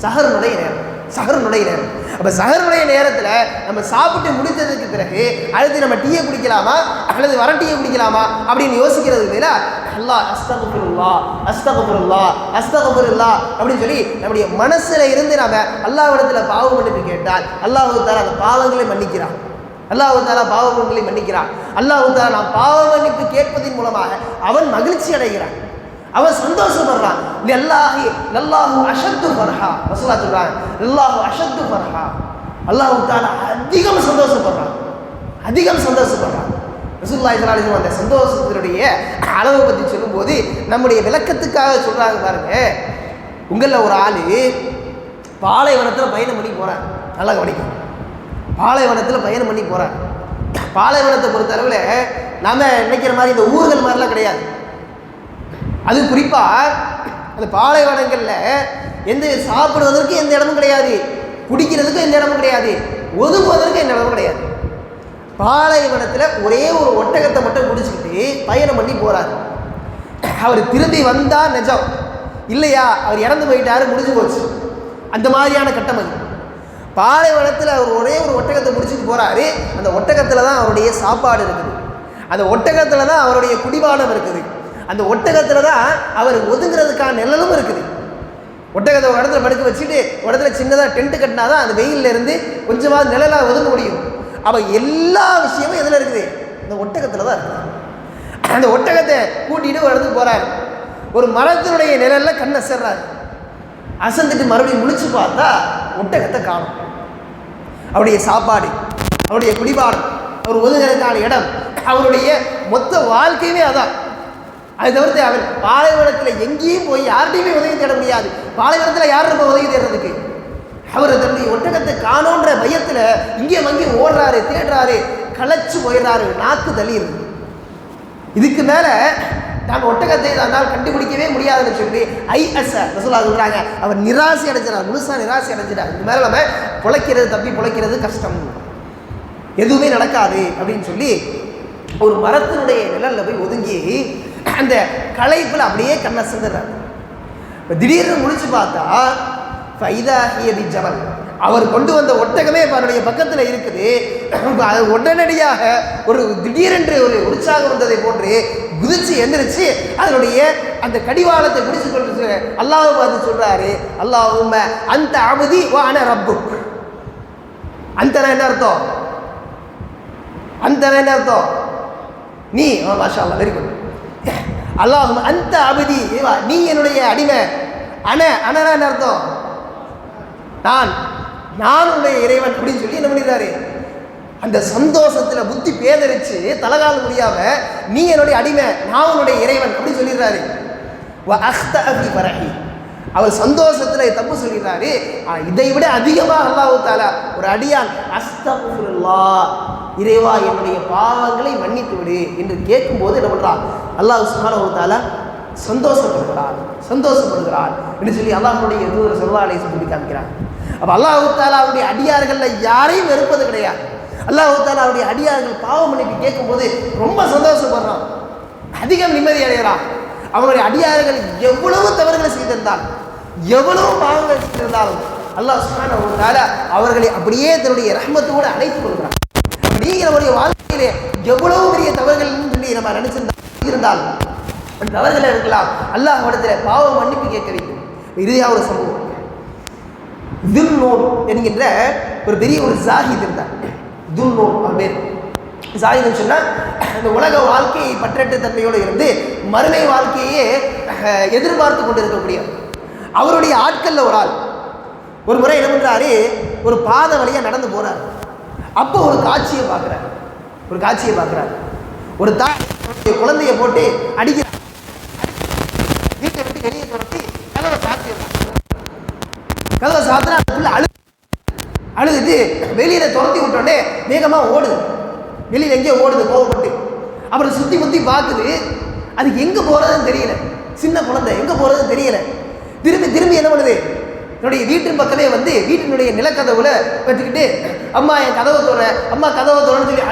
சஹருடைய நேரம். சஹருடைய நேரம். அப்போ சஹருடைய நேரத்தில் நம்ம சாப்பிட்டு முடித்ததுக்கு பிறகு அடுத்து நம்ம டீயை குடிக்கலாமா அல்லது வரட்டியை குடிக்கலாமா அப்படின்னு யோசிக்கிறதுக்கு மேலே அல்லாஹ் அஸ்தக்ஃபிருல்லாஹ் அஸ்தக்ஃபிருல்லாஹ் அஸ்தக்ஃபிருல்லாஹ் அப்படின்னு சொல்லி நம்முடைய மனசில் இருந்து நம்ம அல்லாஹ்விடத்தில் பாவ மன்னிப்பு கேட்டால் அல்லாஹ் தஆலா அந்த பாவங்களை மன்னிக்கிறான். அல்லாஹ் தஆலா பாவங்களை மன்னிக்கிறான். அல்லாஹ் தஆலா நாம் பாவ மன்னிப்பு கேட்பதன் மூலமாக அவன் மகிழ்ச்சி அடைகிறான், அவன் சந்தோஷப்படுறான். லல்லாஹி லல்லாஹு அஷத்து ஃபர்ஹா, ரசூலுல்லாஹ் சொல்றாங்க லல்லாஹு அஷத்து ஃபர்ஹா, அல்லாஹ் தஆலா அதிகம் சந்தோஷப்படுறான், அதிகம் சந்தோஷப்படுறான். ரசூலுல்லாஹி ஸல்லல்லாஹு அலைஹி வஸல்லம் அந்த சந்தோஷத்தினுடைய அளவை பற்றி சொல்லும்போது நம்முடைய விளக்கத்துக்காக சொல்றாங்க பாருங்க. உங்களில் ஒரு ஆள் பாலைவனத்தில் பயணம் பண்ணி போகிறார், நல்லா கவனிக்கும். பாலைவனத்தில் பயணம் பண்ணி போகிறார். பாலைவனத்தை பொறுத்தளவில் நாம் நினைக்கிற மாதிரி இந்த ஊர்கள் மாதிரிலாம் கிடையாது. அது குறிப்பாக அந்த பாலைவனங்களில் எந்த சாப்பிடுவதற்கு எந்த இடமும் கிடையாது, குடிக்கிறதுக்கும் எந்த இடமும் கிடையாது, ஒதுங்குவதற்கு எந்த இடமும் கிடையாது. பாலைவனத்தில் ஒரே ஒரு ஒட்டகத்தை மட்டும் குடிச்சுக்கிட்டு பயணம் பண்ணி போகிறார். அவர் திரும்பி வந்தால் நிஜம், இல்லையா அவர் இறந்து போயிட்டாரு, முடிஞ்சு போச்சு. அந்த மாதிரியான கட்டம் அது. பாலைவனத்தில் அவர் ஒரே ஒரு ஒட்டகத்தை முடிச்சுட்டு போகிறாரு. அந்த ஒட்டகத்தில் தான் அவருடைய சாப்பாடு இருக்குது, அந்த ஒட்டகத்தில் தான் அவருடைய குடிபானம் இருக்குது, அந்த ஒட்டகத்தில் தான் அவர் ஒதுங்கிறதுக்கான நிழலும் இருக்குது. ஒட்டகத்தை ஒரு இடத்துல படுக்க வச்சுட்டு ஒரு இடத்துல சின்னதாக டென்ட்டு கட்டினா தான் அந்த வெயிலில் இருந்து கொஞ்சமாக நிழலாக ஒதுங்க முடியும். அப்போ எல்லா விஷயமும் எதில் இருக்குது? அந்த ஒட்டகத்தில் தான் இருக்குது. அந்த ஒட்டகத்தை கூட்டிகிட்டு ஒரு இடத்துக்கு போகிறார். ஒரு மரத்தினுடைய நிழலில் கண் அசர்றாரு. அசந்துட்டு மறுபடியும் முழிச்சு பார்த்தா ஒட்டகத்தை காணும். அவருடைய சாப்பாடு, அவருடைய குடிபானம், அவர் ஒதுங்கிறதுக்கான இடம், அவருடைய மொத்த வாழ்க்கையுமே அதான். அதை தவிர்த்து அவர் பாலைவனத்தில் எங்கேயும் போய் யார்கிட்டையுமே உதவி தேட முடியாது. பாலைவனத்தில் யார் நம்ம உதவி தேடுறதுக்கு? அவர் தன்னுடைய ஒட்டகத்தை காணோன்ற பயத்தில் இங்கேயும் அங்கேயும் ஓடுறாரு, தேடுறாரு, களைச்சு போயிடுறாரு, நாக்கு தள்ளிடுது. இதுக்கு மேலே நான் ஒட்டகத்தை அதனால் கண்டுபிடிக்கவே முடியாதுன்னு சொல்லி ரசூலுல்லாஹ் சொல்கிறாங்க, அவர் நிராசை அடைஞ்சிடார், முழுசாக நிராசை அடைஞ்சிடார். இதுக்கு மேலே நம்ம பிழைக்கிறது, தப்பி பிழைக்கிறது கஷ்டம், எதுவுமே நடக்காது அப்படின்னு சொல்லி ஒரு மரத்தினுடைய நிழலில் போய் ஒதுங்கி அந்த களைப்பில் அப்படியே கண்ணை செஞ்சிடறார். இப்போ திடீர்னு முடிச்சு பார்த்தா ஃபைதாஹியபி ஜபல், அவர் கொண்டு வந்த ஒட்டகமே அவருடைய பக்கத்தில் இருக்குது. அது உடனடியாக ஒரு திடீரென்று ஒரு உற்சாகம் வந்ததை போன்று குதிச்சு எந்திரிச்சு அதனுடைய அந்த கடிவாளத்தை பிடிச்சு கொண்டு அல்லாஹ் பார்த்து சொல்றாரு, அல்லாஹும்ம அந்த அபதி வான ரப்புக். அந்த என்ன அர்த்தம்? அந்த என்ன அர்த்தம்? நீ மாஷா அல்லாஹ், வெரி குட். அல்லாஹும்ம அந்த அபதி, நீ என்னுடைய அடிமை. அன என்ன அர்த்தம்? நான் உன்னுடைய இறைவன் அப்படின்னு சொல்லி என்ன பண்ணிடுறாரு? அந்த சந்தோஷத்தில் புத்தி பேதரிச்சு தலகால முடியாம நீ என்னுடைய அடிமை, நான் உன்னுடைய இறைவன் அப்படின்னு சொல்லிடுறாரு. அவர் சந்தோஷத்தில் தப்பு சொல்லிடுறாரு. இதை விட அதிகமாக அல்லாஹ் தஆலா ஒரு அடியான் அஸ்தக்ஃபிருல்லாஹ், இறைவா என்னுடைய பாவங்களை மன்னித்து விடு என்று கேட்கும்போது என்ன பண்றான்? அல்லாஹ் சுப்ஹானஹு வ தஆலா சந்தோஷப்படுகிறான் என்று சொல்லி அல்லாஹ்வுடைய தூதர் ஸல்லல்லாஹு அலைஹி வஸல்லம் சொல்லி காமிக்கிறான். அப்போ அல்லாஹ் தஆலாவுடைய அடியார்களில் யாரையும் வெறுப்பது கிடையாது. அல்லாஹ் தஆலாவுடைய அடியார்கள் பாவ மன்னிப்பு கேட்கும்போது ரொம்ப சந்தோஷப்படுறான், அதிகம் நிம்மதி அடைகிறான். அவனுடைய அடியார்கள் எவ்வளவு தவறுகளை செய்திருந்தாலும், எவ்வளவு பாவங்கள் செய்திருந்தாலும் அல்லாஹ் சுப்ஹானஹு வ தஆலா அவர்களை அப்படியே தன்னுடைய ரஹ்மத்தோடு அழைத்துக் கொள்கிறான். அப்படிங்கிற நம்முடைய வாழ்க்கையிலே எவ்வளவு பெரிய தவறுகள் சொல்லி நம்ம நினைச்சிருந்தாலும் அந்த தவறுகளை இருக்கலாம், அல்லாஹ் இடத்துல பாவ மன்னிப்பு கேட்க வேண்டும். இறுதியாக ஒரு சம்பவம், துல்நூன் என்கின்ற ஒரு பெரிய ஒரு ஜாஹித் இருந்தார். துல்நூன் பேர். ஜாஹித்னு சொன்னால் இந்த உலக வாழ்க்கையை பற்றற்ற தன்மையோடு இருந்து மறுமை வாழ்க்கையே எதிர்பார்த்து கொண்டு இருக்கக்கூடிய அவருடைய ஆட்களில் ஒரு ஆள். ஒரு முறை என்ன பண்ணுறாரு, ஒரு பாதை வழியாக நடந்து போகிறார். அப்போ ஒரு காட்சியை பார்க்குறாரு. ஒரு தாய் குழந்தைய போட்டு அடிக்கிறார். வீட்டை விட்டு வெளியே துரத்தி கதவை சாத்தினா அழுதுட்டு வெளியில துரத்தி விட்டோடனே வேகமா ஓடுது. வெளியில எங்கேயோ ஓடுது கோவப்பட்டு. அப்புறம் சுத்தி முத்தி பார்க்குது. அதுக்கு எங்க போறதுன்னு தெரியல. சின்ன குழந்தை எங்க போறதுன்னு தெரியல. திரும்பி என்ன பண்ணுது, என்னுடைய வீட்டின் பக்கமே வந்து வீட்டினுடைய நிலக்கதவுல வச்சுக்கிட்டு அம்மா என் கதவை தோற, அம்மா கதவை தோறன்னு சொல்லி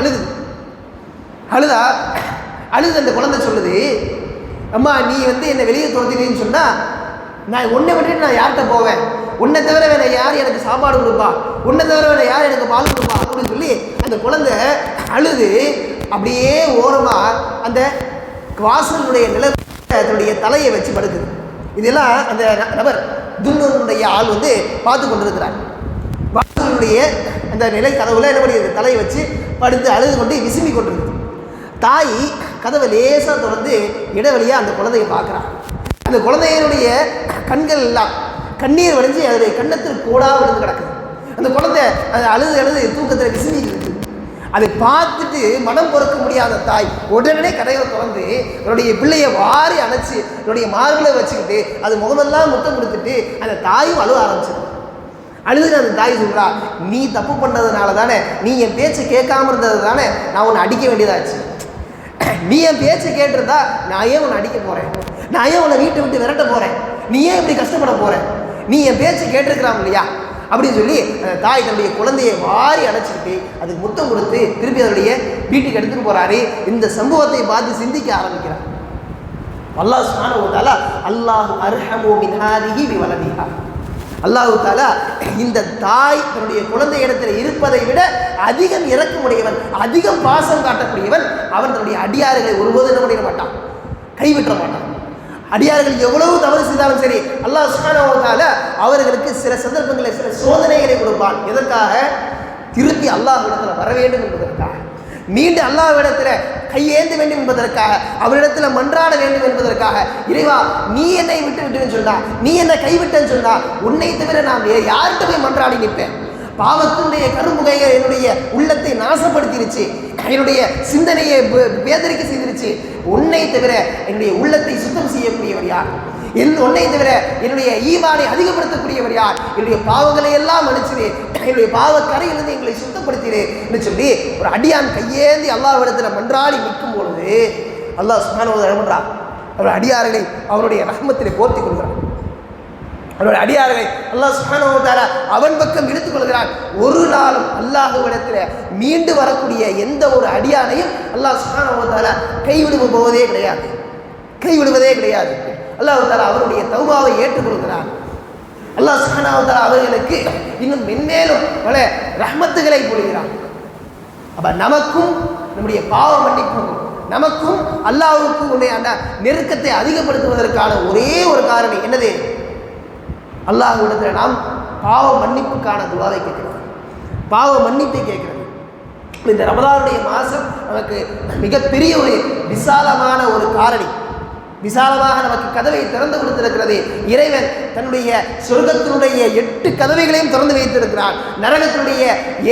அழுது அந்த குழந்தை சொல்லுது, அம்மா நீ வந்து என்னை வெளியே துரத்தினேன்னு சொன்னா நான் உன்னை விட்டுட்டு நான் யார்கிட்ட போவேன்? உன்னை தவிர வேற யார் எனக்கு சாப்பாடு கொடுப்பா? உன்னை தவிர வேற யார் எனக்கு பால் கொடுப்பா? அப்படின்னு சொல்லி அந்த குழந்தை அழுது அப்படியே ஓரமா அந்த வாசலுடைய நிலத்துடைய தலையை வச்சு படுக்குது. இதெல்லாம் அந்த நபர் துன்னுடைய ஆள் வந்து பார்த்து கொண்டிருக்கிறார். வாசலுடைய அந்த நிலை கதவுல என்ன பண்ணியது, தலையை வச்சு படுத்து அழுது கொண்டு விசும்பி கொண்டிருக்கு. தாய் கதவை லேசாக திறந்து இடைவெளியா அந்த குழந்தையை பார்க்குறான். அந்த குழந்தையினுடைய கண்கள் எல்லாம் கண்ணீர் வடிஞ்சு அதனுடைய கண்ணத்தில் கூடா விழுந்து கிடக்குது. அந்த குழந்தை அதை அழுது தூக்கத்தில் விசும்பி இருக்குது. அதை பார்த்துட்டு மனம் பொறுக்க முடியாத தாய் உடனே கடையை திறந்து என்னுடைய பிள்ளையை வாரி அணைச்சி என்னுடைய மார்பில் வச்சுக்கிட்டு அது முகமெல்லாம் முத்தம் கொடுத்துட்டு அந்த தாயும் அழுவ ஆரம்பிச்சிடும். அழுது அந்த தாய் சொல்றா, நீ தப்பு பண்ணதுனால தானே, நீ என் பேச்சை கேட்காம இருந்தது தானே நான் உன்னை அடிக்க வேண்டியதாச்சு. நீ என் பேச்சை கேட்டிருந்தா நான் ஏன் உன்னை அடிக்க போறேன்? நான் ஏன் உன்னை வீட்டை விட்டு விரட்ட போறேன்? நீ ஏன் இப்படி கஷ்டப்பட போற? நீ என் பேச்சை கேட்டிருக்கிறான் இல்லையா அப்படின்னு சொல்லி அந்த தாய் தன்னுடைய குழந்தையை வாரி அடைச்சிக்கிட்டு அதுக்கு முத்தம் கொடுத்து திருப்பி அதனுடைய வீட்டுக்கு எடுத்துட்டு போறாரு. இந்த சம்பவத்தை பார்த்து சிந்திக்க ஆரம்பிக்கிறார். அல்லாஹ் சுப்ஹானஹு வ தஆலா அல்லாஹு அர்ஹமு மின் ஹாதிஹி பி வலதிஹா. அல்லாஹு தஆலா இந்த தாய் தன்னுடைய குழந்தை இடத்தில் இருப்பதை விட அதிகம் இரக்கமுடையவன், அதிகம் பாசம் காட்டக்கூடியவன். அவன் தன்னுடைய அடியார்களை ஒருபோதும் என்ன பண்ணிட மாட்டான், கைவிட்ட மாட்டான். அடியார்கள் எவ்வளவு தவறு செய்தாலும் சரி அல்லாஹ் சுப்ஹானஹு வ தஆலா அவர்களுக்கு சில சந்தர்ப்பங்களில் சில சோதனைகளை கொடுப்பான். எதற்காக? திருப்பி அல்லாஹ்விடத்தில் வர வேண்டும் என்பதற்காக, மீண்டும் அல்லாஹ்விடத்தில் கையேந்த வேண்டும் என்பதற்காக, அவரிடத்தில் மன்றாட வேண்டும் என்பதற்காக. இறைவா நீ என்னை விட்டுன்னு சொன்னா, நீ என்னை கைவிட்டேன்னு சொன்னா உன்னை தவிர நான் யார்கிட்ட போய் மன்றாடி நிற்பேன்? பாவத்தினுடைய கருமுகைகள் என்னுடைய உள்ளத்தை நாசப்படுத்திருச்சு, என்னுடைய சிந்தனையை வேதரிக்க செய்திருச்சு. உன்னை தவிர என்னுடைய உள்ளத்தை சுத்தம் செய்யக்கூடியவர் யார்? உன்னை தவிர என்னுடைய ஈமானை அதிகப்படுத்தக்கூடியவர் யார்? என்னுடைய பாவங்களை எல்லாம் மன்னிச்சிரு, என்னுடைய பாவக்கரையிலிருந்து எங்களை சுத்தப்படுத்திடு என்று சொல்லி ஒரு அடியான் கையேந்தி அல்லாஹ்விடத்தில் மன்றாடி நிற்கும் பொழுது அல்லாஹ் சுப்ஹானஹு வ தஆலா என்ன பண்றான்? அவருடைய அடியார்களை அவருடைய ரஹ்மத்திலே போர்த்தி கொள்கிறான். அவருடைய அடியார்களை அல்லாஹ் சுப்ஹானஹு வ தஆலா அவன் பக்கம் இழுத்துக் கொள்கிறான். ஒரு நாளும் அல்லாஹ்விடத்தில் மீண்டு வரக்கூடிய எந்த ஒரு அடியானையும் அல்லாஹ் சுப்ஹானஹு வ தஆலா கைவிடுவதே கிடையாது. அல்லாஹ் தஆலா அவருடைய தௌபாவை ஏற்றுக்கொள்கிறான். அல்லாஹ் சுப்ஹானஹு வ தஆலா அவர்களுக்கு இன்னும் மென்மேலும் பல ரஹ்மத்துகளை பொழிகிறான். அப்ப நமக்கும் நம்முடைய பாவ மன்னிப்பும் நமக்கும் அல்லாஹ்வுக்கும் உடைய அந்த நெருக்கத்தை அதிகப்படுத்துவதற்கான ஒரே ஒரு காரணம் என்னது? அல்லாஹ்விடத்தில் நாம் பாவ மன்னிப்புக்கான துஆவை கேட்கிறோம், பாவ மன்னிப்பை கேட்கிறோம். இந்த ரமலானுடைய மாதம் நமக்கு மிகப்பெரிய ஒரு விசாலமான ஒரு காரணி, விசாலமாக நமக்கு கதவை திறந்து கொடுத்திருக்கிறது. இறைவன் தன்னுடைய சொர்க்கத்தினுடைய 8 கதவைகளையும் திறந்து வைத்திருக்கிறான், நரகத்தினுடைய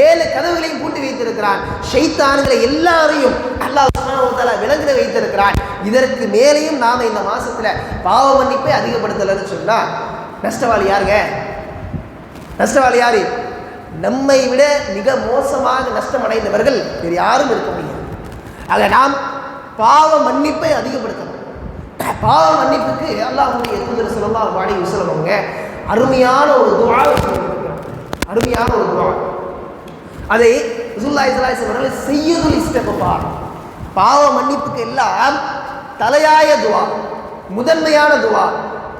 7 கதவுகளையும் பூட்டி வைத்திருக்கிறான், ஷைத்தான்களை எல்லாரையும் அல்லாஹ் சுப்ஹானஹு வ தஆலா விலங்கிட வைத்திருக்கிறான். இதற்கு மேலேயும் நாம் இந்த மாசத்துல பாவ மன்னிப்பை அதிகப்படுத்தலன்னு சொன்னா நஷ்டவாளி யாருங்க? நஷ்டவாளி யாரு? நம்மை விட மிக மோசமாக நஷ்டம் அடைந்தவர்கள் வேறு யாரும் இருக்க முடியாது. ஆக நாம் பாவ மன்னிப்பை அதிகப்படுத்தணும். பாவ மன்னிப்புக்கு அல்லாஹ்வுடைய தூதர் ஸல்லல்லாஹு அலைஹி வஸல்லம் அவங்க அருமையான ஒரு துஆ சொல்லியிருக்கிறார். அருமையான ஒரு துஆ. அதை ரசூலுல்லாஹி ஸல்லல்லாஹு அலைஹி வஸல்லம் அவர்கள் சய்யிதுல் இஸ்திக்ஃபார், பாவ மன்னிப்புக்கு எல்லாம் தலையாய துஆ, முதன்மையான துஆ,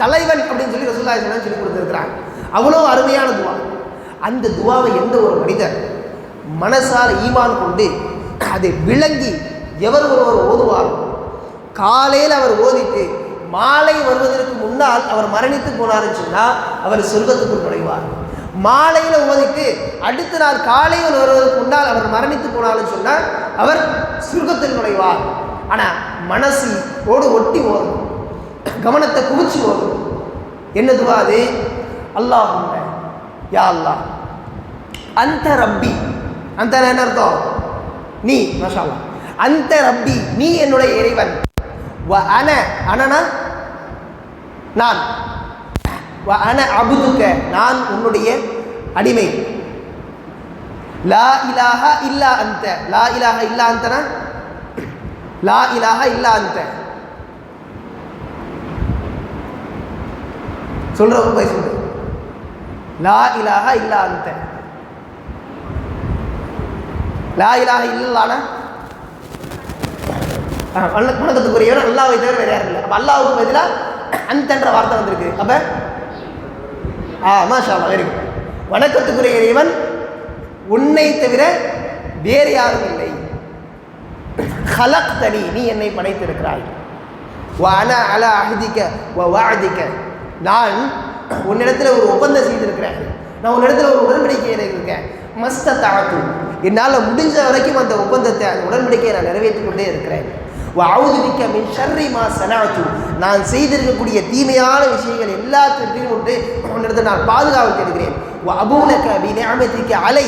தலைவன் அப்படின்னு சொல்லி ரசூலுல்லாஹி ஸல்லல்லாஹு அலைஹி வஸல்லம் சொல்லி கொடுத்திருக்கிறாங்க. அவ்வளோ அருமையான துஆ. அந்த துஆவை எந்த ஒரு மனிதர் மனசால் ஈமான் கொண்டு அதை விளங்கி எவர் ஒருவர் ஓதுவார், காலையில் அவர் ஓதிட்டு மாலை வருவதற்கு முன்னால் அவர் மரணித்து போனார்னு சொன்னால் அவர் சொர்க்கத்துக்குள் நுழைவார். மாலையில் ஓதிட்டு அடுத்த நாள் காலையில் வருவதற்கு முன்னால் அவர் மரணித்து போனார்னு சொன்னால் அவர் சொர்க்கத்தில் நுழைவார். ஆனால் மனசு ஒட்டி ஓதும், கவனத்தை குவிச்சு ஓதும். என்ன துவா அது? அல்லாஹும்ம யா அல்லாஹ் அந்த ரப்பி அந்த என்ன அர்த்தம்? நீ. மாஷா அல்லாஹ். அந்த ரப்பி, நீ என்னுடைய இறைவன். வ அன, அனனா நான். வ அன அபுதுக, நான் உன்னுடைய அடிமை. லா இலாஹா இல்லா அன்த. லா இலாஹா இல்லா அன்தனா, லா இலாஹா இல்லா அன்த. சொல்றவங்க போய் சொல்லு. லா இலாஹா இல்லா அன்த. லா இலாஹா இல்லல்லானா வணக்கத்துக்குரியவன் அல்லாஹ்வை தவிர வேற யாரும் இல்லை. அப்ப அல்லாஹ்வுக்கு பதிலாக அந்தன்ற வார்த்தை வந்திருக்கு. அப்ப மாஷா அல்லாஹ், வெரி குட். வணக்கத்துக்குரிய இறைவன் உன்னை தவிர வேறு யாரும் இல்லை. ஹலக்தனி, நீ என்னை படைத்திருக்கிறாய். வ அன அலா அஹ்திக வ வஅதிக, நான் உன்னிடத்தில் ஒரு ஒப்பந்தம் செய்திருக்கிறேன். நான் உன்னிடத்தில் ஒரு உடன்படிக்கை இருக்கேன். மஸ்ததாத்து, என்னால் முடிஞ்ச வரைக்கும் அந்த ஒப்பந்தத்தை, அந்த உடன்படிக்கையை நான் நிறைவேற்றிக் கொண்டே இருக்கிறேன். வஅஊது பிக மின் ஷர்ரி மா ஸனஅது, நான் செய்திருக்கக்கூடிய தீமையான விஷயங்கள் எல்லாவற்றையும் கொண்டு உன்னிடத்தில் நான் பாதுகாவல் தேடுகிறேன். வ அபூ லக பி நிஅமதிக அலை,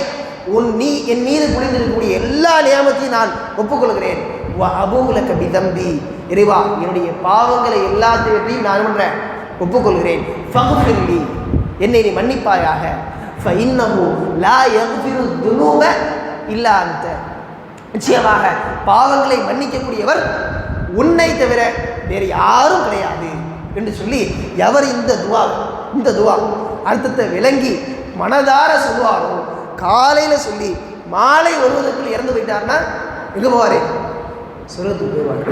நீ என் மீது புரிந்திருக்கக்கூடிய எல்லா நியமத்தையும் நான் ஒப்புக்கொள்கிறேன். வ அபூ லக பி தம்பி, இறைவா என்னுடைய பாவங்களை எல்லாத்தையும் நான் பண்றேன், ஒப்புக்கொள்கிறேன். ஃபக்ஃபிர்லி, என்னை நீ மன்னிப்பாயாக. ஃபஇன்னஹு லா யக்ஃபிரு துனூப இல்லா அன்த, நிச்சயமாக பாவங்களை மன்னிக்கக்கூடியவர் உன்னை தவிர வேறு யாரும் கிடையாது என்று சொல்லி, எவர் இந்த துவா அர்த்தத்தை விளங்கி மனதார சொல்லுவாரோ, காலையில் சொல்லி மாலை வருவதற்குள் இறந்து போயிட்டார்னா எங்கே போவார்? சொர்க்கத்துக்கு போயிடுவார்.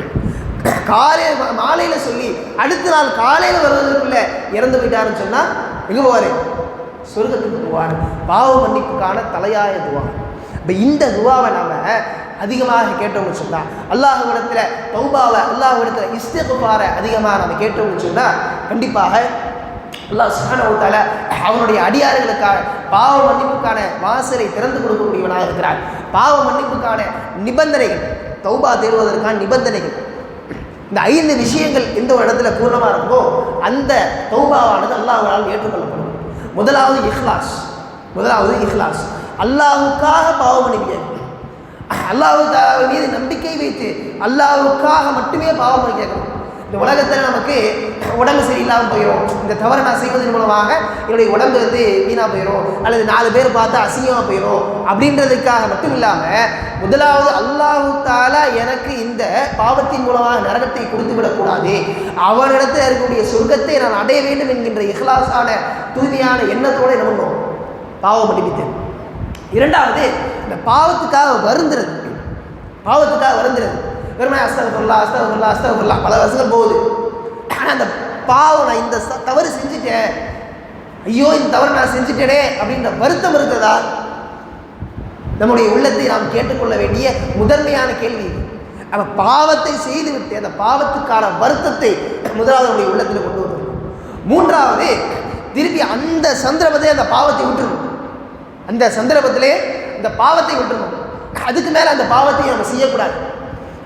காலையில் மாலையில் சொல்லி அடுத்த நாள் காலையில் வருவதற்குள்ள இறந்து போயிட்டாருன்னு சொன்னால் எங்கே போவார்? சொர்க்கத்துக்கு போவார். பாவ மன்னிப்புக்கான தலையாய துவா. இப்போ இந்த துவாவை நாம் அதிகமாக கேட்டோம்னு சொன்னால், அல்லாஹ்விடத்தில் தௌபாவை, அல்லாஹ்விடத்தில் இஸ்திக்ஃபாரை அதிகமாக நம்ம கேட்டோம்னு சொன்னால், கண்டிப்பாக அல்லாஹ் சுப்ஹானஹு வ தஆலா அவனுடைய அடியார்களுக்கான பாவ மன்னிப்புக்கான வாசலை திறந்து கொடுக்கக்கூடியவனாக இருக்கிறார். பாவ மன்னிப்புக்கான நிபந்தனைகள், தௌபா தேடுவதற்கான நிபந்தனைகள், இந்த 5 விஷயங்கள் எந்த ஒரு இடத்துல பூர்ணமாக இருக்கோ அந்த தௌபாவானது அல்லாஹ்வால் ஏற்றுக்கொள்ளப்படும். முதலாவது இஹ்லாஸ், அல்லாஹ்வுக்காக பாவ மன்னிப்பு, அல்லாஹ் மீது நம்பிக்கை வைத்து அல்லாஹ்வுக்காக மட்டுமே பாவ மன்னிப்பு கேட்கணும். இந்த உலகத்தில் நமக்கு உடம்பு சரியில்லாமல் போயிடும், இந்த தவறை நான் செய்வதன் மூலமாக என்னுடைய உடம்பு வீணாக போயிடும், அல்லது 4 பேர் பார்த்தா அசிங்கமாக போயிடும் அப்படின்றதுக்காக மட்டும் இல்லாமல், முதலாவது அல்லாஹ் தஆலா எனக்கு இந்த பாவத்தின் மூலமாக நரகத்தை கொடுத்து விடக்கூடாது, அவனிடத்தில் இருக்கக்கூடிய சொர்க்கத்தை நான் அடைய வேண்டும் என்கின்ற இஹ்லாஸான தூய்மையான எண்ணத்தோடு என்ன பண்ணுவோம்? பாவம் மன்னிப்பித்தேன். இரண்டாவது, இந்த பாவத்துக்காக வருந்துறது. வெறுமனே அஸ்தக்ஃபிருல்லாஹ் பல வருஷங்கள் போகுது. ஆனால் அந்த பாவம், நான் இந்த தவறு செஞ்சுட்டேன், ஐயோ இந்த தவறு நான் செஞ்சுட்டேனே அப்படின்ற வருத்தம் இருக்கிறதா? நம்முடைய உள்ளத்தை நாம் கேட்டுக்கொள்ள வேண்டிய முதன்மையான கேள்வி. நம்ம பாவத்தை செய்துவிட்டு அந்த பாவத்துக்கான வருத்தத்தை முதலாவது நம்முடைய உள்ளத்தில் கொண்டு வரணும். மூன்றாவது, திருப்பி அந்த சந்தர்ப்பத்திலே அந்த பாவத்தை விட்டுருணும். அதுக்கு மேலே அந்த பாவத்தை நம்ம செய்யக்கூடாது.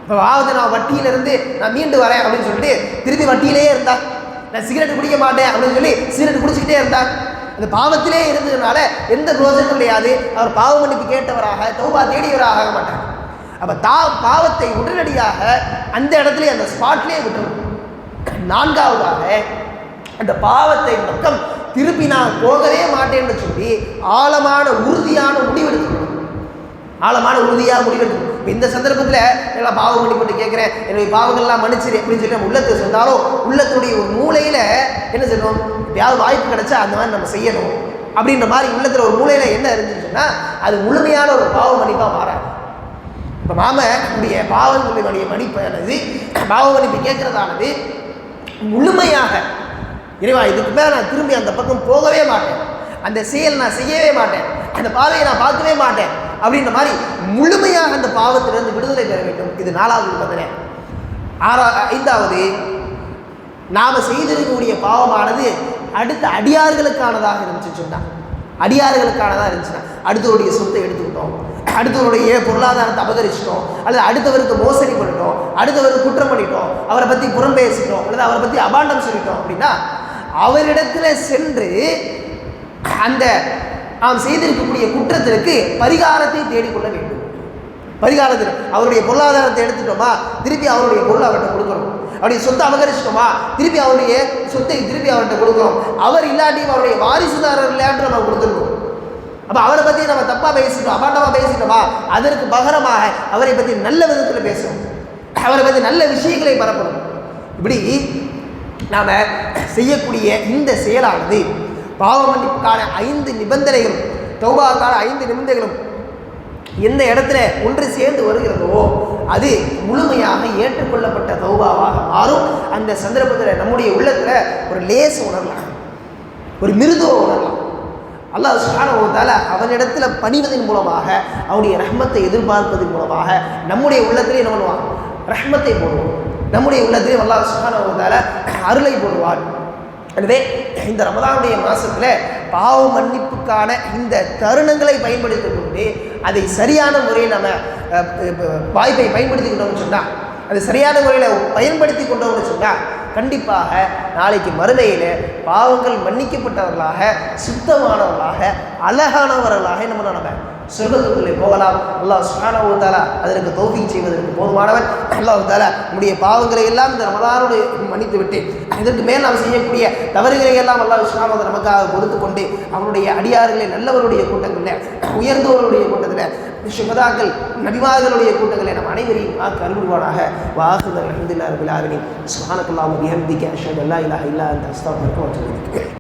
இப்போ பாவத்தை நான் வட்டியிலிருந்து நான் மீண்டு வரேன் அப்படின்னு சொல்லிட்டு திருப்பி வட்டியிலே இருந்தா, நான் சிகரெட் குடிக்க மாட்டேன் அப்படின்னு சொல்லி சிகரெட் குடிச்சிக்கிட்டே இருந்தா, அந்த பாவத்திலே இருந்ததுனால எந்த பிரோஜனமும் கிடையாது. அவர் பாவ மன்னிப்பு கேட்டவராக, தௌபா தேடியவராக ஆக மாட்டார். அப்போ பாவத்தை உடனடியாக அந்த இடத்துல அந்த ஸ்பாட்லேயே விட்டுரும். நான்காவதாக, அந்த பாவத்தை பக்கம் திருப்பி நான் போகவே மாட்டேன்னு சொல்லி ஆழமான உறுதியான முடிவெடுக்கணும். இந்த சந்தர்ப்பத்தில் எல்லாம் பாவம் மன்னிப்பு கேட்குறேன், என்னுடைய பாவங்கள்லாம் மன்னிச்சிரு அப்படின்னு சொல்லி நம்ம உள்ளத்தை சொன்னாலும், உள்ளத்துடைய ஒரு மூலையில் என்ன செய்யணும்? யாவது வாய்ப்பு கிடைச்சா அந்த மாதிரி நம்ம செய்யணும் அப்படின்ற மாதிரி உள்ளத்தில் ஒரு மூலையில் என்ன இருந்துச்சுன்னா அது முழுமையான ஒரு பாவ மன்னிப்பாக மாறாது. இப்போ நம்முடைய பாவங்களுடைய மன்னிப்பானது, பாவ மன்னிப்பு கேட்கறதானது முழுமையாக, இறைவா இதுக்கு மேலே நான் திரும்பி அந்த பக்கம் போகவே மாட்டேன், அந்த செயல் நான் செய்யவே மாட்டேன், அந்த பாவையை நான் பார்க்கவே மாட்டேன் அப்படின்ற மாதிரி முழுமையாக அந்த பாவத்திலிருந்து விடுதலை பெற வேண்டும். இது 4வது நிபந்தனை. 5வது, நாம் செய்திருக்கக்கூடிய பாவமானது அடுத்த அடியார்களுக்கானதாக இருந்துச்சுன்னா, அடுத்தவருடைய சொத்தை எடுத்துக்கிட்டோம், அடுத்தவருடைய பொருளாதாரத்தை அபகரிச்சிட்டோம், அல்லது அடுத்தவருக்கு மோசடி பண்ணிட்டோம், அடுத்தவருக்கு குற்றம் பண்ணிட்டோம், அவரை பற்றி புறம் பேசிட்டோம், அல்லது அவரை பற்றி அபாண்டம் சொல்லிட்டோம் அப்படின்னா, அவரிடத்துல சென்று அந்த நாம் செய்திருக்கக்கூடிய குற்றத்திற்கு பரிகாரத்தை தேடிக்கொள்ள வேண்டும். பரிகாரத்தில் அவருடைய பொருளாதாரத்தை எடுத்துட்டோமா, திருப்பி அவருடைய பொருளை அவர்கிட்ட கொடுக்கணும். அவருடைய சொத்தை அபகரிச்சிட்டோமா, திருப்பி அவருடைய சொத்தை திருப்பி அவர்கிட்ட கொடுக்கணும். அவர் இல்லாட்டியும் அவருடைய வாரிசுதாரர் இல்லையான்னு நம்ம கொடுத்துருக்கோம். அப்போ அவரை பற்றி நம்ம தப்பாக பேசிட்டோம், அபாண்டமாக பேசிட்டோமா, அதற்கு பகரமாக அவரை பற்றி நல்ல விதத்தில் பேசணும், அவரை பற்றி நல்ல விஷயங்களை பரப்பணும். இப்படி நாம் செய்யக்கூடிய இந்த செயலானது பாவ மன்னிப்புக்கான 5 நிபந்தனைகளும், தௌபாவுக்கான 5 நிபந்தனைகளும் எந்த இடத்துல ஒன்று சேர்ந்து வருகிறதோ அது முழுமையாக ஏற்றுக்கொள்ளப்பட்ட தௌபாவாக மாறும். அந்த சந்தர்ப்பத்தில் நம்முடைய உள்ளத்தில் ஒரு லேச உணரலாம், ஒரு மிருதுவ உணரலாம். அல்லாஹ் சுப்ஹானஹு வ தஆலா அவனிடத்தில் பணிவதன் மூலமாக, அவனுடைய ரஹ்மத்தை எதிர்பார்ப்பதன் மூலமாக நம்முடைய உள்ளத்திலே என்ன பண்ணுவான்? ரஹ்மத்தை போடுவோம். நம்முடைய உள்ளத்திலே அல்லாஹ் சுப்ஹானஹு வ தஆலா அருளை போடுவான். எனவே இந்த ரமதானுடைய மாதத்தில் பாவ மன்னிப்புக்கான இந்த தருணங்களை பயன்படுத்தி கொண்டு அதை சரியான முறையில் நம்ம வாய்ப்பை பயன்படுத்தி கொண்டோம்னு சொன்னால், அது சரியான முறையில் பயன்படுத்தி கொண்டோம்னு சொன்னால் கண்டிப்பாக நாளைக்கு மறுமையில் பாவங்கள் மன்னிக்கப்பட்டவர்களாக, சுத்தமானவர்களாக, அழகானவர்களாக நம்ம சொர்க்கத்துக்குள்ளே போகலாம். அல்லாஹ் சுப்ஹானஹு வ தஆலா அதற்கு தௌஃபீக் செய்வதற்கு போதுமானவன். அல்லாஹ் தஆலா நம்முடைய பாவங்களை எல்லாம் இந்த ரமதானோடு மன்னித்து விட்டு இதற்கு மேல் நாம் செய்யக்கூடிய தவறுகளை எல்லாம் அல்லாஹ் சுப்ஹானஹு வ தஆலா நமக்காக பொறுத்து கொண்டு அவனுடைய அடியார்களை நல்லவருடைய கூட்டங்களில், உயர்ந்தவருடைய கூட்டத்தில், சுஹதாக்கள் நபிமார்களுடைய கூட்டங்களை நம் அனைவரையும் கருள்வானாக. வாஹிர் அல்ஹம்துலில்லாஹி ரப்பில் ஆலமீன். சுப்ஹானக்கல்லாஹு வ பிஹம்திக அஷ்ஹது அல்லா இலாஹா இல்லா அன்த அஸ்தக்ஃபிருக வ அத்தூபு இலைக்.